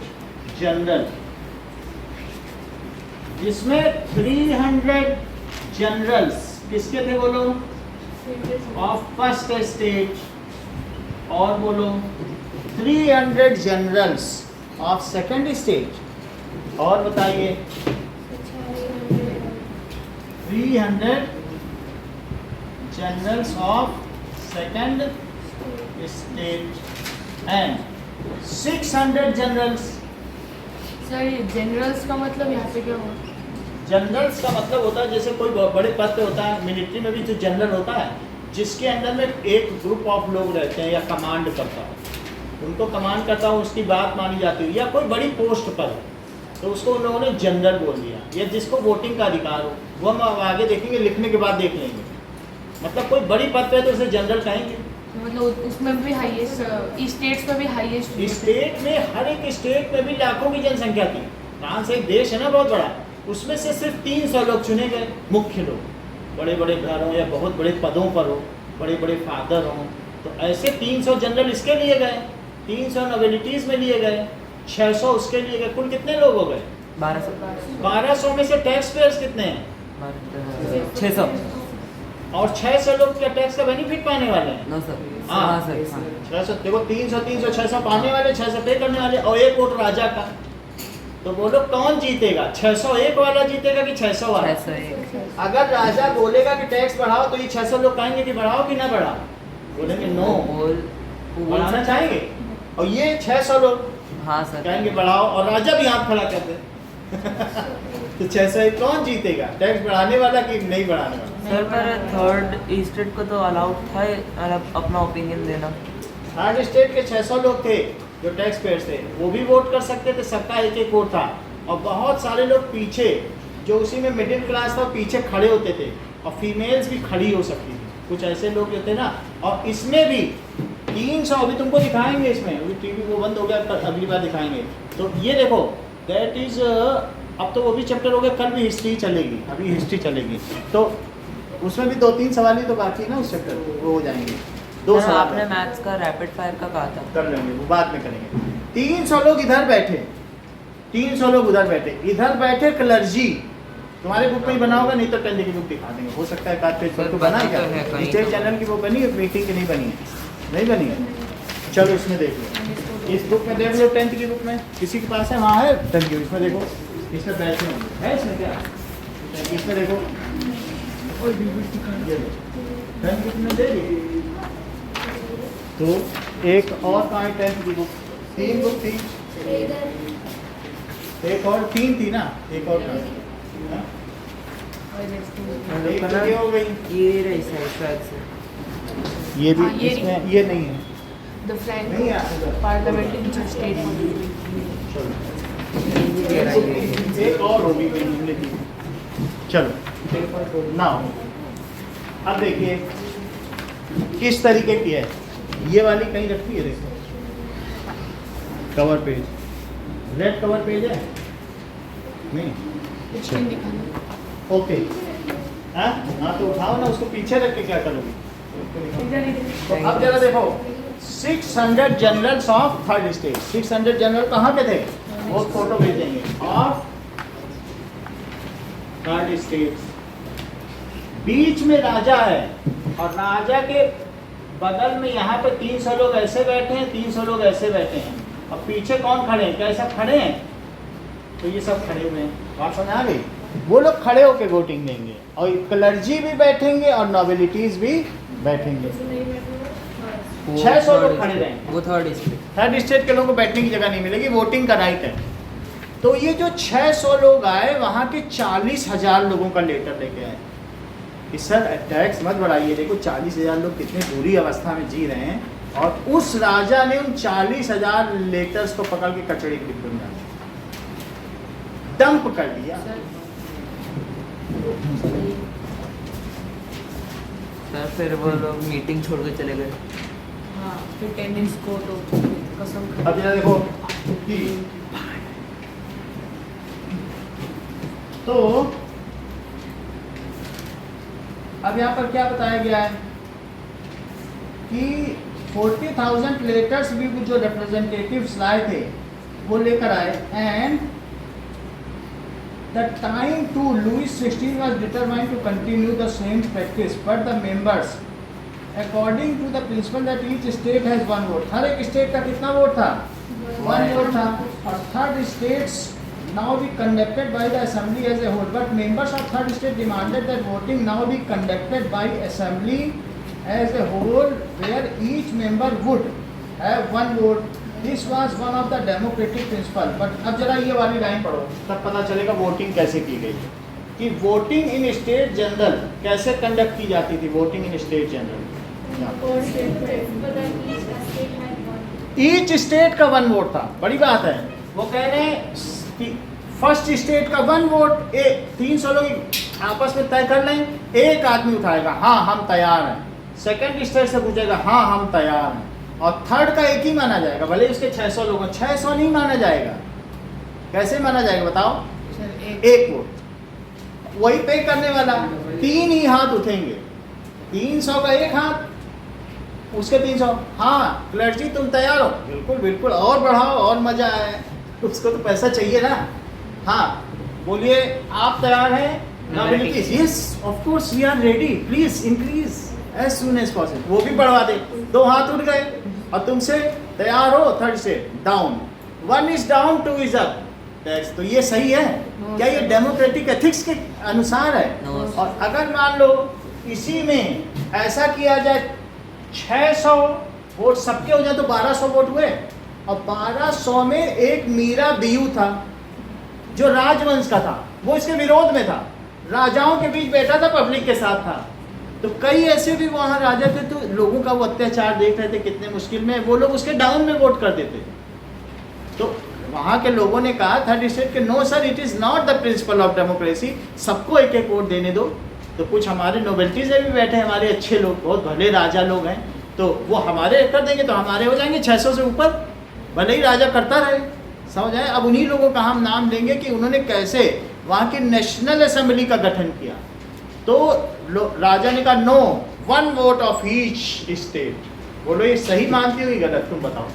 जनरल, जिसमें 300 जनरल्स किसके थे बोलो? ऑफ फर्स्ट स्टेट, और बोलो 300 जनरल्स ऑफ सेकंड स्टेट, और बताइए 300 generals of second state and 600 generals. Sir ये जनरल्स का मतलब यहाँ पे क्या हुआ? जनरल्स का मतलब होता है जैसे कोई बड़े पद पे होता है, मिलिट्री में भी जो जनरल होता है जिसके अंदर में एक ग्रुप ऑफ लोग रहते हैं या कमांड करता है, उनको कमांड करता हूँ, उसकी बात मानी जाती है, या कोई बड़ी पोस्ट पर है तो उसको उन लोगों ने जनरल बोल दिया। या जिसको वोटिंग का अधिकार हो, वो हम आगे देखेंगे, लिखने के बाद देख लेंगे। मतलब कोई बड़ी पद पे है तो उसे जनरल कहेंगे। मतलब उसमें भी हाईएस्ट, स्टेट्स में भी हाईएस्ट। स्टेट में, हर एक स्टेट में भी लाखों की जनसंख्या थी। फ्रांस एक देश है ना बहुत बड़ा, उसमें से सिर्फ 300 लोग चुने गए, मुख्य लोग, बड़े बड़े घर हों या बहुत बड़े पदों पर हो, बड़े बड़े फादर हों। तो ऐसे 300 जनरल इसके लिए गए, 300 नोबिलिटीज़ में लिए गए, 600 उसके लिए गए। कुल कितने लोग हो गए? 1200 में से टैक्स पेयर्स कितने हैं? 600। और 600 लोग क्या टैक्स का बेनिफिट पाने वाले हैं? No sir. हाँ सर। 600, देखो 300 600 पाने वाले, 600 पे करने वाले, और एक वोट राजा का। तो बोलो कौन जीतेगा? 601 वाला जीतेगा कि 600 वाला? 601। अगर राजा बोलेगा कि टैक्स बढ़ाओ तो ये 600 लोग कहेंगे कि बढ़ाओ कि ना बढ़ाओ? बोलेंगे नो, बढ़ाना चाहेंगे। और ये 600 लोग हाँ सर कहेंगे बढ़ाओ, और राजा भी हाथ खड़ा कर दे। तो 601 कौन जीतेगा? टैक्स बढ़ाने वाला कि नहीं बढ़ाने वाला? सर पर थर्ड स्टेट को तो अलाउड था अपना ओपिनियन देना। थर्ड स्टेट के 600 लोग थे जो टैक्स पेयर्स थे, वो भी वोट कर सकते थे, सबका एक एक वोट था। और बहुत सारे लोग पीछे, जो उसी में मिडिल क्लास था, पीछे खड़े होते थे, और फीमेल्स भी खड़ी हो सकती थी। कुछ ऐसे लोग जो थे ना। और इसमें भी 300, अभी तुमको दिखाएंगे, इसमें अभी टीवी वो बंद हो गया, अगली बार दिखाएंगे। तो ये देखो, दैट इज, अब तो वो भी चैप्टर हो गया, कल भी हिस्ट्री चलेगी, अभी हिस्ट्री चलेगी। तो उसमें भी 2-3 सवाल ही तो बाकी है ना उस चैप्टर, वो हो जाएंगे। 2 सर, सवाल आपने मैथ्स का रैपिड फायर का कहा था। कर लेंगे, वो बाद में करेंगे। 300 लोग इधर बैठे, 300 लोग उधर बैठे, इधर बैठे क्लर्जी। तुम्हारे बुक में ही बना होगा, नहीं तो टंडे की बुक दिखा देंगे, हो सकता है कार्ड पेज पर। तो बना है क्या? तो है, कहीं नीचे तो चैनल की बुक बनी है, मीटिंग की नहीं बनी है? नहीं बनी है? चलो इसमें देख लो, इस बुक में देख लो, 10th की बुक में किसी के पास है? वहाँ है 10th की, इसमें देखो, इसमें बैठे है, इसमें क्या इसमें देखो, ये लो 10th बुक में दे दी। तो एक और कहाँ है 10th की बुक? 3 बुक थी, एक और 3 थी ना, एक और कहाँ? हाँ? एक तो ये हो गई, ये रही शायद से। ये भी हाँ, ये इसमें ये नहीं है, द फ्रैंक नहीं है। Parliamentary state. चलो ये रही है। एक और होगी इंग्लिश की। चलो ना, अब देखिए किस तरीके की है। ये वाली कहीं रखी है, देखो cover page, red cover page है नहीं? स्क्रीन दिखाना। ओके, हाँ तो उठाओ ना, उसको पीछे रख के क्या करोगे? इधर इधर। तो अब जरा देखो, 600 generals of third state. 600 general कहाँ के थे, वो फोटो भेज देंगे, ऑफ थर्ड स्टेट। बीच में राजा है और राजा के बगल में यहाँ पे 300 लोग ऐसे बैठे हैं, 300 लोग ऐसे बैठे हैं, और पीछे कौन खड़े हैं, क्या ये सब खड़े हैं, तो ये सब खड़े हुए हैं। बात समझ आ गई? वो लोग खड़े होकर वोटिंग देंगे और क्लर्जी भी बैठेंगे और नॉबिलिटीज भी बैठेंगे। 600 लोग खड़े रहेंगे। वो थर्ड स्टेट। थर्ड स्टेट के लोगों को बैठने की जगह नहीं मिलेगी, वोटिंग का राइट है। तो ये जो 600 लोग आए, वहाँ के 40,000 लोगों का लेटर लेके आए कि सर टैक्स मत बढ़ाइए, देखो 40,000 लोग कितनी बुरी अवस्था में जी रहे हैं। और उस राजा ने उन 40,000 लेटर्स को पकड़ के कचड़े के डिब्बे में डाल दिया, डंप कर दिया। सर फिर वो लोग मीटिंग छोड़ के चले गए। हाँ, फिर टेनिस कोर्ट हो, कसम खा। अब जरा देखो कि तो अब यहाँ पर क्या बताया गया है कि 40,000 लेटर्स भी जो रिप्रेजेंटेटिव्स लाए थे वो लेकर आए, and the time to Louis 16 was determined to continue the same practice, but the members according to the principle that each state has one vote, हर एक स्टेट का कितना वोट था, 1 वोट था, और third states now be conducted by the assembly as a whole, but members of third state demanded that voting now be conducted by assembly as a whole, where each member would have 1 vote. This was one of the democratic principle. But अब जरा ये वाली line पढ़ो, तब पता चलेगा voting कैसे की गई कि वोटिंग इन स्टेट जनरल कैसे कंडक्ट की जाती थी। Voting in state general, each state का 1 वोट था। बड़ी बात है, वो कह रहे हैं फर्स्ट स्टेट का 1 वोट, 300 लोग आपस में तय कर लें, एक आदमी उठाएगा हाँ हम तैयार हैं, सेकंड स्टेट से पूछेगा हाँ हम तैयार हैं, और थर्ड का एक ही माना जाएगा, भले उसके 600 लोग, 600 नहीं माना जाएगा। कैसे माना जाएगा बताओ? एक वोट, वही पे करने वाला 3 ही हाथ उठेंगे, 300 का एक हाथ, उसके 300। हाँ क्लर्जी तुम तैयार हो? बिल्कुल बिल्कुल, और बढ़ाओ और मजा आए, उसको तो पैसा चाहिए ना। हाँ बोलिए आप तैयार हैं? Nobilities, yes of course we are ready, please increase as soon as possible. वो भी बढ़वा दे, 2 हाथ उठ गए, और तुमसे तैयार हो third state, down, 1 is down 2 is up tax. तो ये सही है क्या? ये डेमोक्रेटिक एथिक्स के अनुसार है। और अगर मान लो इसी में ऐसा किया जाए 600 वोट सबके हो जाए तो 1200 वोट हुए, और 1200 में एक मीरा बीयू था जो राजवंश का था, वो इसके विरोध में था, राजाओं के बीच बैठा था, पब्लिक के साथ था। तो कई ऐसे भी वहाँ राजा थे, तो लोगों का वो अत्याचार देख रहे थे कितने मुश्किल में, वो लोग उसके डाउन में वोट कर देते। तो वहाँ के लोगों ने कहा थर्ड स्टेट के, no sir it is not the principle of democracy, सबको एक एक वोट देने दो। तो कुछ हमारे नोबेल्टीज में भी बैठे हैं, हमारे अच्छे लोग, बहुत भले राजा लोग हैं, तो वो हमारे कर देंगे तो हमारे हो जाएंगे 600 से ऊपर, भले ही राजा करता रहे। समझ आए? अब उन्हीं लोगों का हम नाम लेंगे कि उन्होंने कैसे वहाँ की नेशनल असेंबली का गठन किया। तो राजा ने कहा no 1 vote of each state. बोलो ये सही मानती हो कि गलत? तुम बताओ।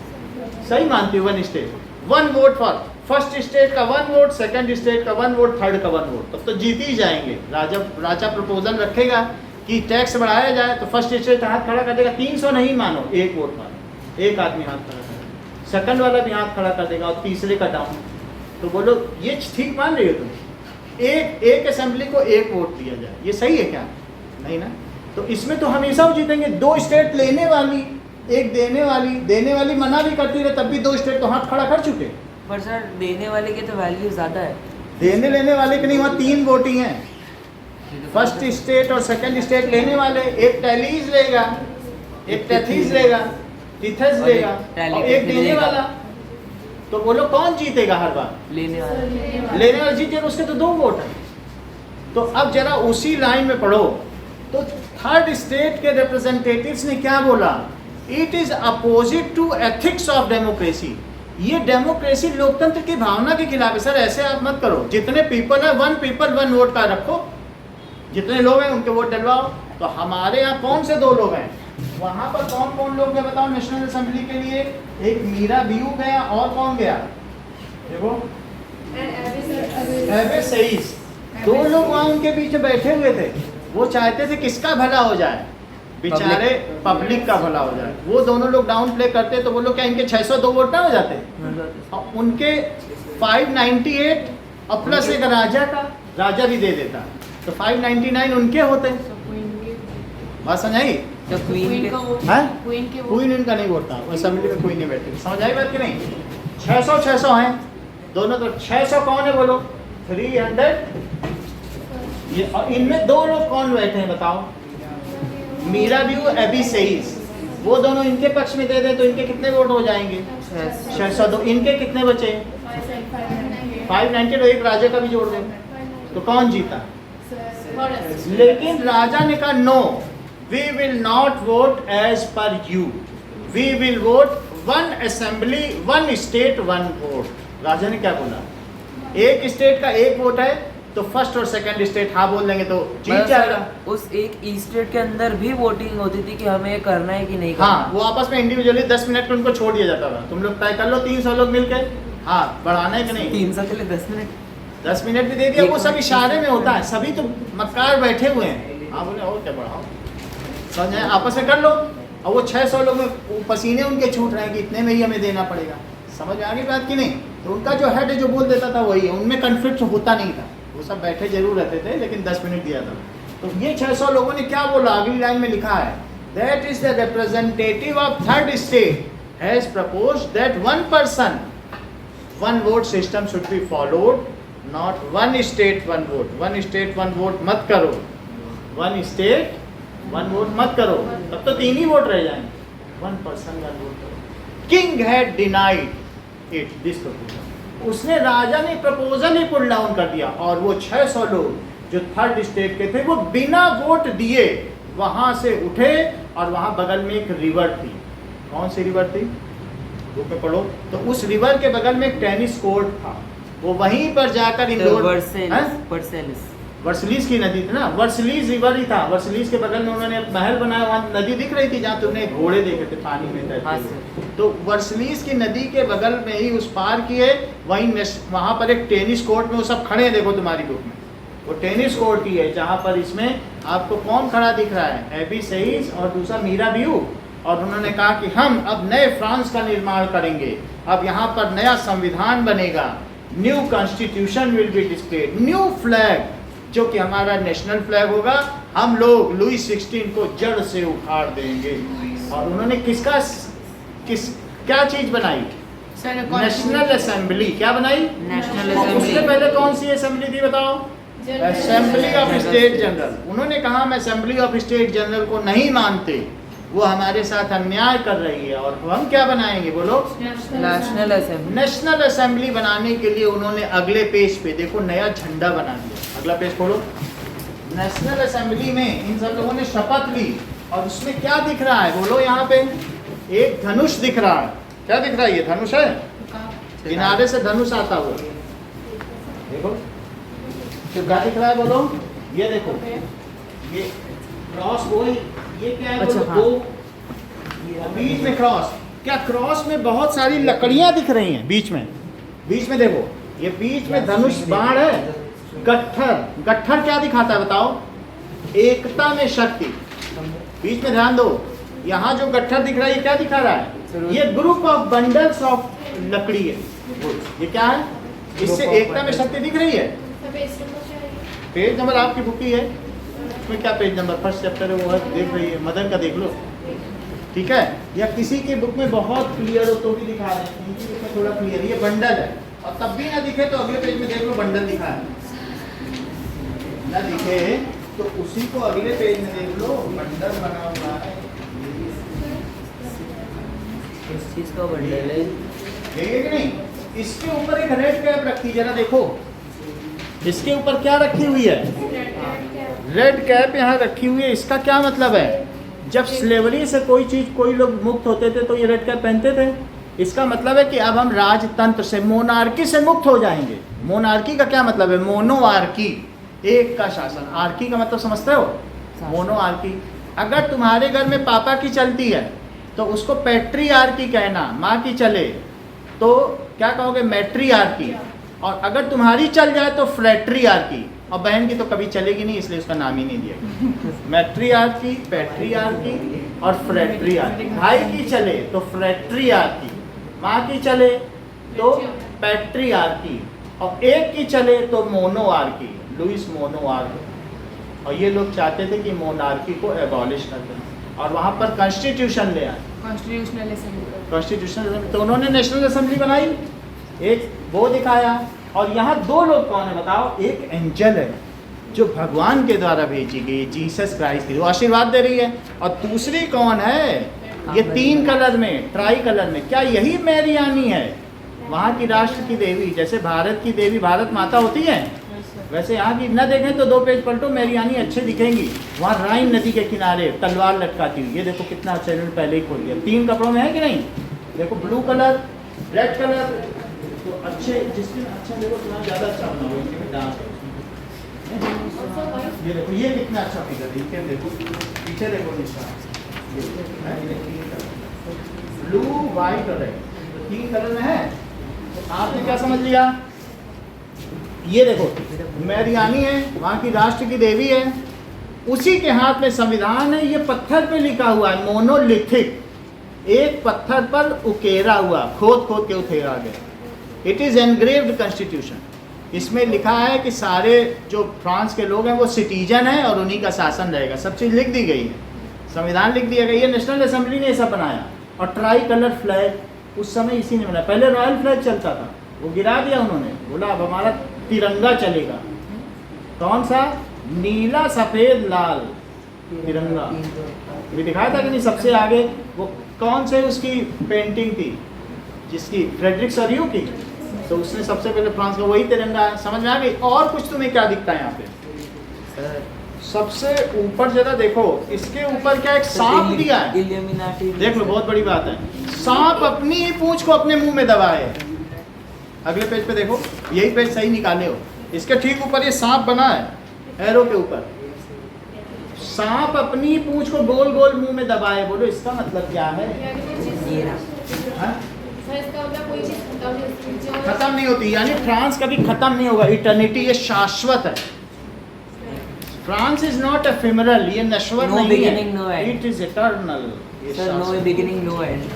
सही मानती हो? 1 state 1 vote for first state का 1 वोट, सेकंड स्टेट का 1 वोट, थर्ड का 1 वोट। तब तो जीत ही जाएंगे। राजा प्रपोजल रखेगा कि टैक्स बढ़ाया जाए, तो फर्स्ट स्टेट हाथ खड़ा कर देगा, 300 नहीं मानो, 1 वोट मानो, एक आदमी हाथ खड़ा करेगा, सेकंड वाला भी हाथ खड़ा कर देगा, और तीसरे का डाउन। तो बोलो ये ठीक मान रही हो तुम? एक असेंबली को 1 वोट दिया जाए, ये सही है क्या? नहीं ना। तो इसमें तो हमेशा जीतेंगे। 2 स्टेट लेने वाली, 1 देने वाली मना भी करती रहे, तब भी 2 स्टेट तो हाथ खड़ा कर चुके। पर सर देने वाले के तो वैल्यू ज़्यादा है, देने लेने वाले के नहीं, वहाँ 3 वोटिंग है। फर्स्ट स्टेट और सेकंड स्टेट लेने वाले, एक टैलीज लेगा, एक टैथीज लेगा, टिथस लेगा, और एक देने वाला। तो बोलो कौन जीतेगा हर बार? लेने वाला जीतेगा, उसके तो 2 वोट है। तो अब जरा उसी लाइन में पढ़ो, तो थर्ड स्टेट के रिप्रेजेंटेटिव्स ने क्या बोला? It is opposite to ethics of democracy. ये डेमोक्रेसी लोकतंत्र की भावना के खिलाफ है। सर ऐसे आप मत करो, जितने पीपल है 1 पीपल 1 वोट का रखो, जितने लोग हैं उनके वोट डलवाओ। तो हमारे यहाँ कौन से 2 लोग हैं? वहां पर कौन कौन लोग गए बताओ नेशनल असेंबली के लिए? एक मीरा बियू गया और कौन गया देखो एबे सईद। दो लोग वहां उनके बीच में बैठे हुए थे, वो चाहते थे किसका भला हो जाए, बेचारे पब्लिक का भला हो जाए। वो दोनों लोग डाउन प्ले करते तो वो लोग क्या इनके 602 वोट ना हो जाते, और उनके 598 और प्लस एक राजा भी दे देता तो 599 उनके होते। बात समझ आई? तो क्वीन के क्वीन इनका नहीं वोट था, असेंबली में क्वीन नहीं बैठे। समझ आई बात कि नहीं? 600 हैं दोनों तरफ। 600 कौन है बोलो? 300 ये, और इनमें दो लोग कौन बैठे हैं बताओ? Mirabeau Abbe Sieyes. वो दोनों इनके पक्ष में दे दे तो इनके कितने वोट हो जाएंगे? 602। इनके कितने बचे? 590। एक राजा का भी जोड़ दे तो कौन जीता? लेकिन राजा ने कहा no, we will not vote as per you, we will vote one assembly one state one vote. राजा ने क्या बोला? एक स्टेट का एक वोट है तो फर्स्ट और सेकंड स्टेट हाँ बोल देंगे तो जीत जाएगा। उस एक स्टेट के अंदर भी वोटिंग होती थी कि हमें ये करना है कि नहीं करना। हाँ, वो आपस में इंडिविजुअली 10 मिनट में उनको छोड़ दिया जाता था, तुम लोग तय कर लो 300 लोग मिलके, हाँ बढ़ाना है कि नहीं। 300 के लिए 10 मिनट, 10 मिनट भी दे दिया। वो सब इशारे में होता है, सभी तो मक्कार बैठे हुए हैं। हाँ बोले और क्या बढ़ाओ, समझ आए? आपस में कर लो। और वो 600 लोग में पसीने उनके छूट रहे हैं कि इतने में ही हमें देना पड़ेगा। समझ आ गई बात कि नहीं? तो उनका जो हेड है जो बोल देता था वही है, उनमें कन्फ्लिक्ट होता नहीं था। वो सब बैठे जरूर रहते थे लेकिन 10 मिनट दिया था। तो ये 600 लोगों ने क्या बोला? अगली लाइन में लिखा है that is the representative of third state has proposed that one person one vote system should be followed, not one state one vote. One state one vote मत करो, वन स्टेट वन वोट मत करो, तब तो 3 ही vote रह जाएंगे। One person one vote करो। King had denied it this proposal. उसने राजा ने प्रपोजल ही पुल डाउन कर दिया और वो 600 लोग जो थर्ड स्टेट के थे वो बिना वोट दिए वहां से उठे। और वहां बगल में एक रिवर थी। कौन सी रिवर थी? बुक में पढ़ो। तो उस रिवर के बगल में एक टेनिस कोर्ट था, वो वहीं पर जाकर इंडोर वर्सलीज की नदी थी ना, वर्सलीज रिवर ही था। वर्सलीज के बगल में उन्होंने महल बनाया, वहाँ नदी दिख रही थी जहाँ तुमने घोड़े देखे थे पानी में तैरते हुए। तो वर्सलीज की नदी के बगल में ही उस पार किए, वहीं वहाँ पर एक टेनिस कोर्ट में वो सब खड़े हैं, देखो तुम्हारी बुक में वो टेनिस कोर्ट ही है जहाँ पर इसमें आपको कौन खड़ा दिख रहा है? एबी सईद और दूसरा मीरा बियू। और उन्होंने कहा कि हम अब नए फ्रांस का निर्माण करेंगे, अब यहाँ पर नया संविधान बनेगा, new constitution will be displayed, new flag जो कि हमारा नेशनल फ्लैग होगा, हम लोग लुई 16 को जड़ से उखाड़ देंगे। और उन्होंने क्या चीज बनाई? National assembly. क्या बनाई? नेशनल उससे असेंबली। पहले कौन सी असेंबली थी बताओ? Assembly of state general. उन्होंने कहा हम असेंबली ऑफ स्टेट जनरल को नहीं मानते, वो हमारे साथ अन्याय कर रही है, और हम क्या बनाएंगे बोलो? National assembly. नेशनल असेंबली बनाने के लिए उन्होंने अगले पेज पे देखो नया झंडा बना दिया। अगला पेज खोलो। नेशनल असेंबली में इन सब लोगों ने शपथ ली और उसमें क्या दिख रहा है बोलो? यहाँ पे एक धनुष दिख रहा है। क्या दिख रहा है? ये धनुष है, किनारे से धनुष आता हुआ, देखो। तो क्या दिख रहा है बोलो? ये देखो, ये क्रॉस बोल, ये क्या है? अच्छा, दो बीच में क्रॉस। क्या क्रॉस में बहुत सारी लकड़ियां दिख रही हैं बीच में देखो, ये बीच में धनुष बाण है। गट्ठर क्या दिखाता है बताओ? एकता में शक्ति। बीच में ध्यान दो, यहाँ जो गट्ठर दिख रहा है ये क्या दिखा रहा है? ये ग्रुप ऑफ बंडल्स ऑफ लकड़ी है। ये क्या है? इससे एकता में शक्ति दिख रही है। पेज नंबर आपकी बुक ही है, उसमें क्या पेज नंबर? फर्स्ट चैप्टर है, वो है, देख रही है, मदन का देख लो, ठीक है? या किसी की बुक में बहुत क्लियर हो तो भी दिखा रहे हैं, इनकी बुक में थोड़ा क्लियर। ये बंडल है, और तब भी ना दिखे तो अगले पेज में देख लो, बंडल दिखा है। ना दिखे तो उसी को अगले पेज में देख लो, बंडल बना हुआ है। इस चीज का बंडल है, देखे कि नहीं? इसके ऊपर एक रेड कैप रखी, जरा देखो इसके ऊपर क्या रखी हुई है? रेड कैप यहाँ रखी हुई है। इसका क्या मतलब है? जब स्लेवरी से कोई लोग मुक्त होते थे तो ये रेड कैप पहनते थे। इसका मतलब है कि अब हम राजतंत्र से, मोनार्की से मुक्त हो जाएंगे। मोनार्की का क्या मतलब है? मोनोआर्की, एक का शासन। आर्की का मतलब समझते हो? मोनोआर्की। अगर तुम्हारे घर में पापा की चलती है तो उसको पैट्रियार्की कहना, माँ की चले तो क्या कहोगे, मैट्रियार्की। और अगर तुम्हारी चल जाए तो फ्रैट्रियार्की, और बहन की तो कभी चलेगी नहीं इसलिए उसका नाम ही नहीं दिया। मैट्रियार्की, पैट्रियार्की और फ्रैट्रियार्की। भाई की चले तो फ्रैट्रियार्की, माँ की चले तो पैट्रियार्की, और एक की चले तो मोनोआर्की, लुइस मोनोआर्क। और ये लोग चाहते थे कि मोनार्की को एबॉलिश कर दें और वहाँ पर कॉन्स्टिट्यूशन ले आए, कॉन्स्टिट्यूशनल असेंबली। Constitutional assembly. तो उन्होंने नेशनल असेंबली बनाई, एक वो दिखाया। और यहाँ दो लोग कौन है बताओ, एक एंजल है जो भगवान के द्वारा भेजी गई, जीसस क्राइस्ट थी, वो आशीर्वाद दे रही है। और दूसरी कौन है, ये 3 कलर में, ट्राई कलर में, क्या यही मैरियानी है, वहाँ की राष्ट्र की देवी। जैसे भारत की देवी भारत माता होती है, वैसे यहाँ की न देखें तो 2 पेज पलटो, मैरियानी अच्छे दिखेंगी। वहाँ राइन नदी के किनारे तलवार लटकाती हुई, ये देखो कितना अच्छा, इन्होंने पहले ही खोल दिया। 3 कपड़ों में है कि नहीं, देखो ब्लू कलर, रेड कलर, तो अच्छे जिसके अच्छा देखो तुम्हारा ज़्यादा अच्छा बना हुआ, इनके में डांस है। ये देखो ये कितना अच्छा फिगर है, इनके देखो पीछे देखो निशान, ब्लू वाइट और रेड, 3 कलर में है। आपने क्या समझ लिया, ये देखो मैरियानी है, वहाँ की राष्ट्र की देवी है, उसी के हाथ में संविधान है। ये पत्थर पे लिखा हुआ है, मोनोलिथिक, एक पत्थर पर उकेरा हुआ, खोद खोद के उकेरा गया। It is engraved constitution. इसमें लिखा है कि सारे जो फ्रांस के लोग हैं वो सिटीजन हैं और उन्हीं का शासन रहेगा, सब चीज़ लिख दी गई है, संविधान लिख दिया गया। ये नेशनल असेंबली ने ऐसा बनाया। और ट्राई कलर फ्लैग उस समय इसी ने बनाया, पहले रॉयल फ्लैग चलता था, वो गिरा दिया उन्होंने, बोला अब हमारा तिरंगा चलेगा। कौन सा, नीला सफ़ेद लाल तिरंगा। ये दिखाया था कि नहीं, सबसे आगे वो कौन से उसकी पेंटिंग थी, जिसकी फ्रेडरिक सरियू की, तो उसने सबसे पहले फ्रांस का वही तिरंगा है। समझ में आ गई। और कुछ तुम्हें क्या दिखता है यहाँ पे, सबसे ऊपर जरा देखो, इसके ऊपर क्या एक सांप दिया है, देख लो, बहुत बड़ी बात है। सांप अपनी ही पूंछ को अपने मुंह में दबाए। अगले पेज पे देखो, यही पेज सही निकाले हो, इसके ठीक ऊपर ये सांप बना है, एरो के ऊपर सांप अपनी पूंछ को गोल गोल मुंह में दबाए। बोलो इसका मतलब क्या है, हाँ? खत्म नहीं होती, यानी फ्रांस कभी खत्म नहीं होगा, इटर्निटी, ये शाश्वत है। फ्रांस इज नॉट एफिमरल, ये नश्वर नहीं है, इट इज इटर्नल।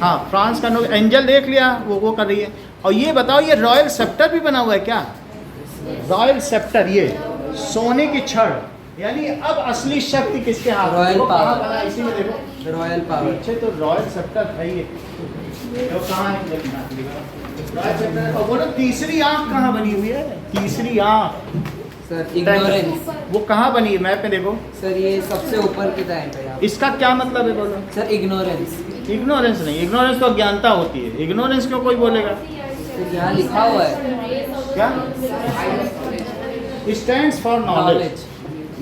हाँ, फ्रांस का नो, एंजल देख लिया, वो कर रही है। और ये बताओ, ये रॉयल सेप्टर भी बना हुआ है क्या, रॉयल सेप्टर, ये सोने की छड़, यानी अब असली शक्ति किसके हाथ में, रॉयल पावर, बना इसी में देखो, रॉयल पावर। पीछे तो रॉयल सेप्टर है, ये कहाँ है, रॉयल सेप्टर। और बोलो तीसरी आंख कहाँ बनी हुई है, तीसरी आंख सर इग्नोरेंस, वो कहाँ बनी है, मैप में देखो सर, ये सबसे ऊपर की टाइम पे। इसका क्या मतलब है, बोलो सर इग्नोरेंस, इग्नोरेंस नहीं, इग्नोरेंस तो अज्ञानता होती है, इग्नोरेंस क्यों कोई बोलेगा, सर यहाँ लिखा हुआ है क्या, स्टैंड्स फॉर नॉलेज,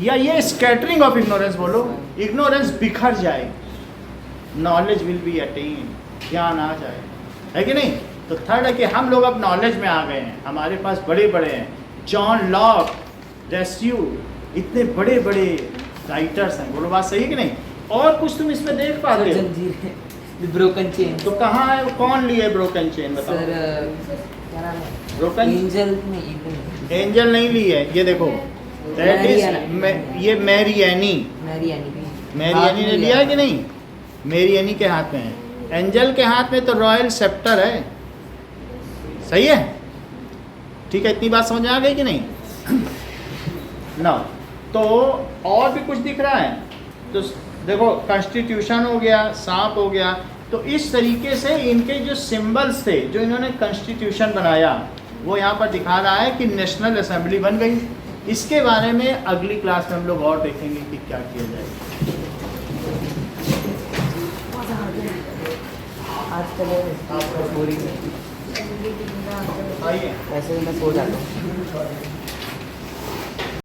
या ये स्कैटरिंग ऑफ इग्नोरेंस, बोलो इग्नोरेंस बिखर जाए, नॉलेज विल बी अटेन, ज्ञान आ जाए, है कि नहीं। तो थर्ड है कि हम लोग अब नॉलेज में आ गए हैं, हमारे पास बड़े बड़े हैं, जॉन लॉक, रेस्यू, इतने बड़े बड़े राइटर्स हैं, बोलो बात सही है कि नहीं। और कुछ तुम इसमें देख पाते हो, ब्रोकन चेन, तो कहाँ है, कौन लिए ब्रोकन चेन बताओ, सर क्या नाम है, ब्रोकन एंजल नहीं, एंजल नहीं ली है, ये देखो दैट इज ये मैरियानी, मैरियानी ने लिया है कि नहीं, मैरियानी के हाथ में है, एंजल के हाथ में तो रॉयल सेप्टर है, सही है, ठीक है, इतनी बात समझ में आ गई कि नहीं ना। तो और भी कुछ दिख रहा है, तो देखो कॉन्स्टिट्यूशन हो गया, सांप हो गया, तो इस तरीके से इनके जो सिंबल्स थे जो इन्होंने कॉन्स्टिट्यूशन बनाया वो यहाँ पर दिखा रहा है कि नेशनल असेंबली बन गई। इसके बारे में अगली क्लास में हम लोग और देखेंगे कि क्या किया जाएगा। आइए, आइए ऐसे मैं सो जाता हूँ।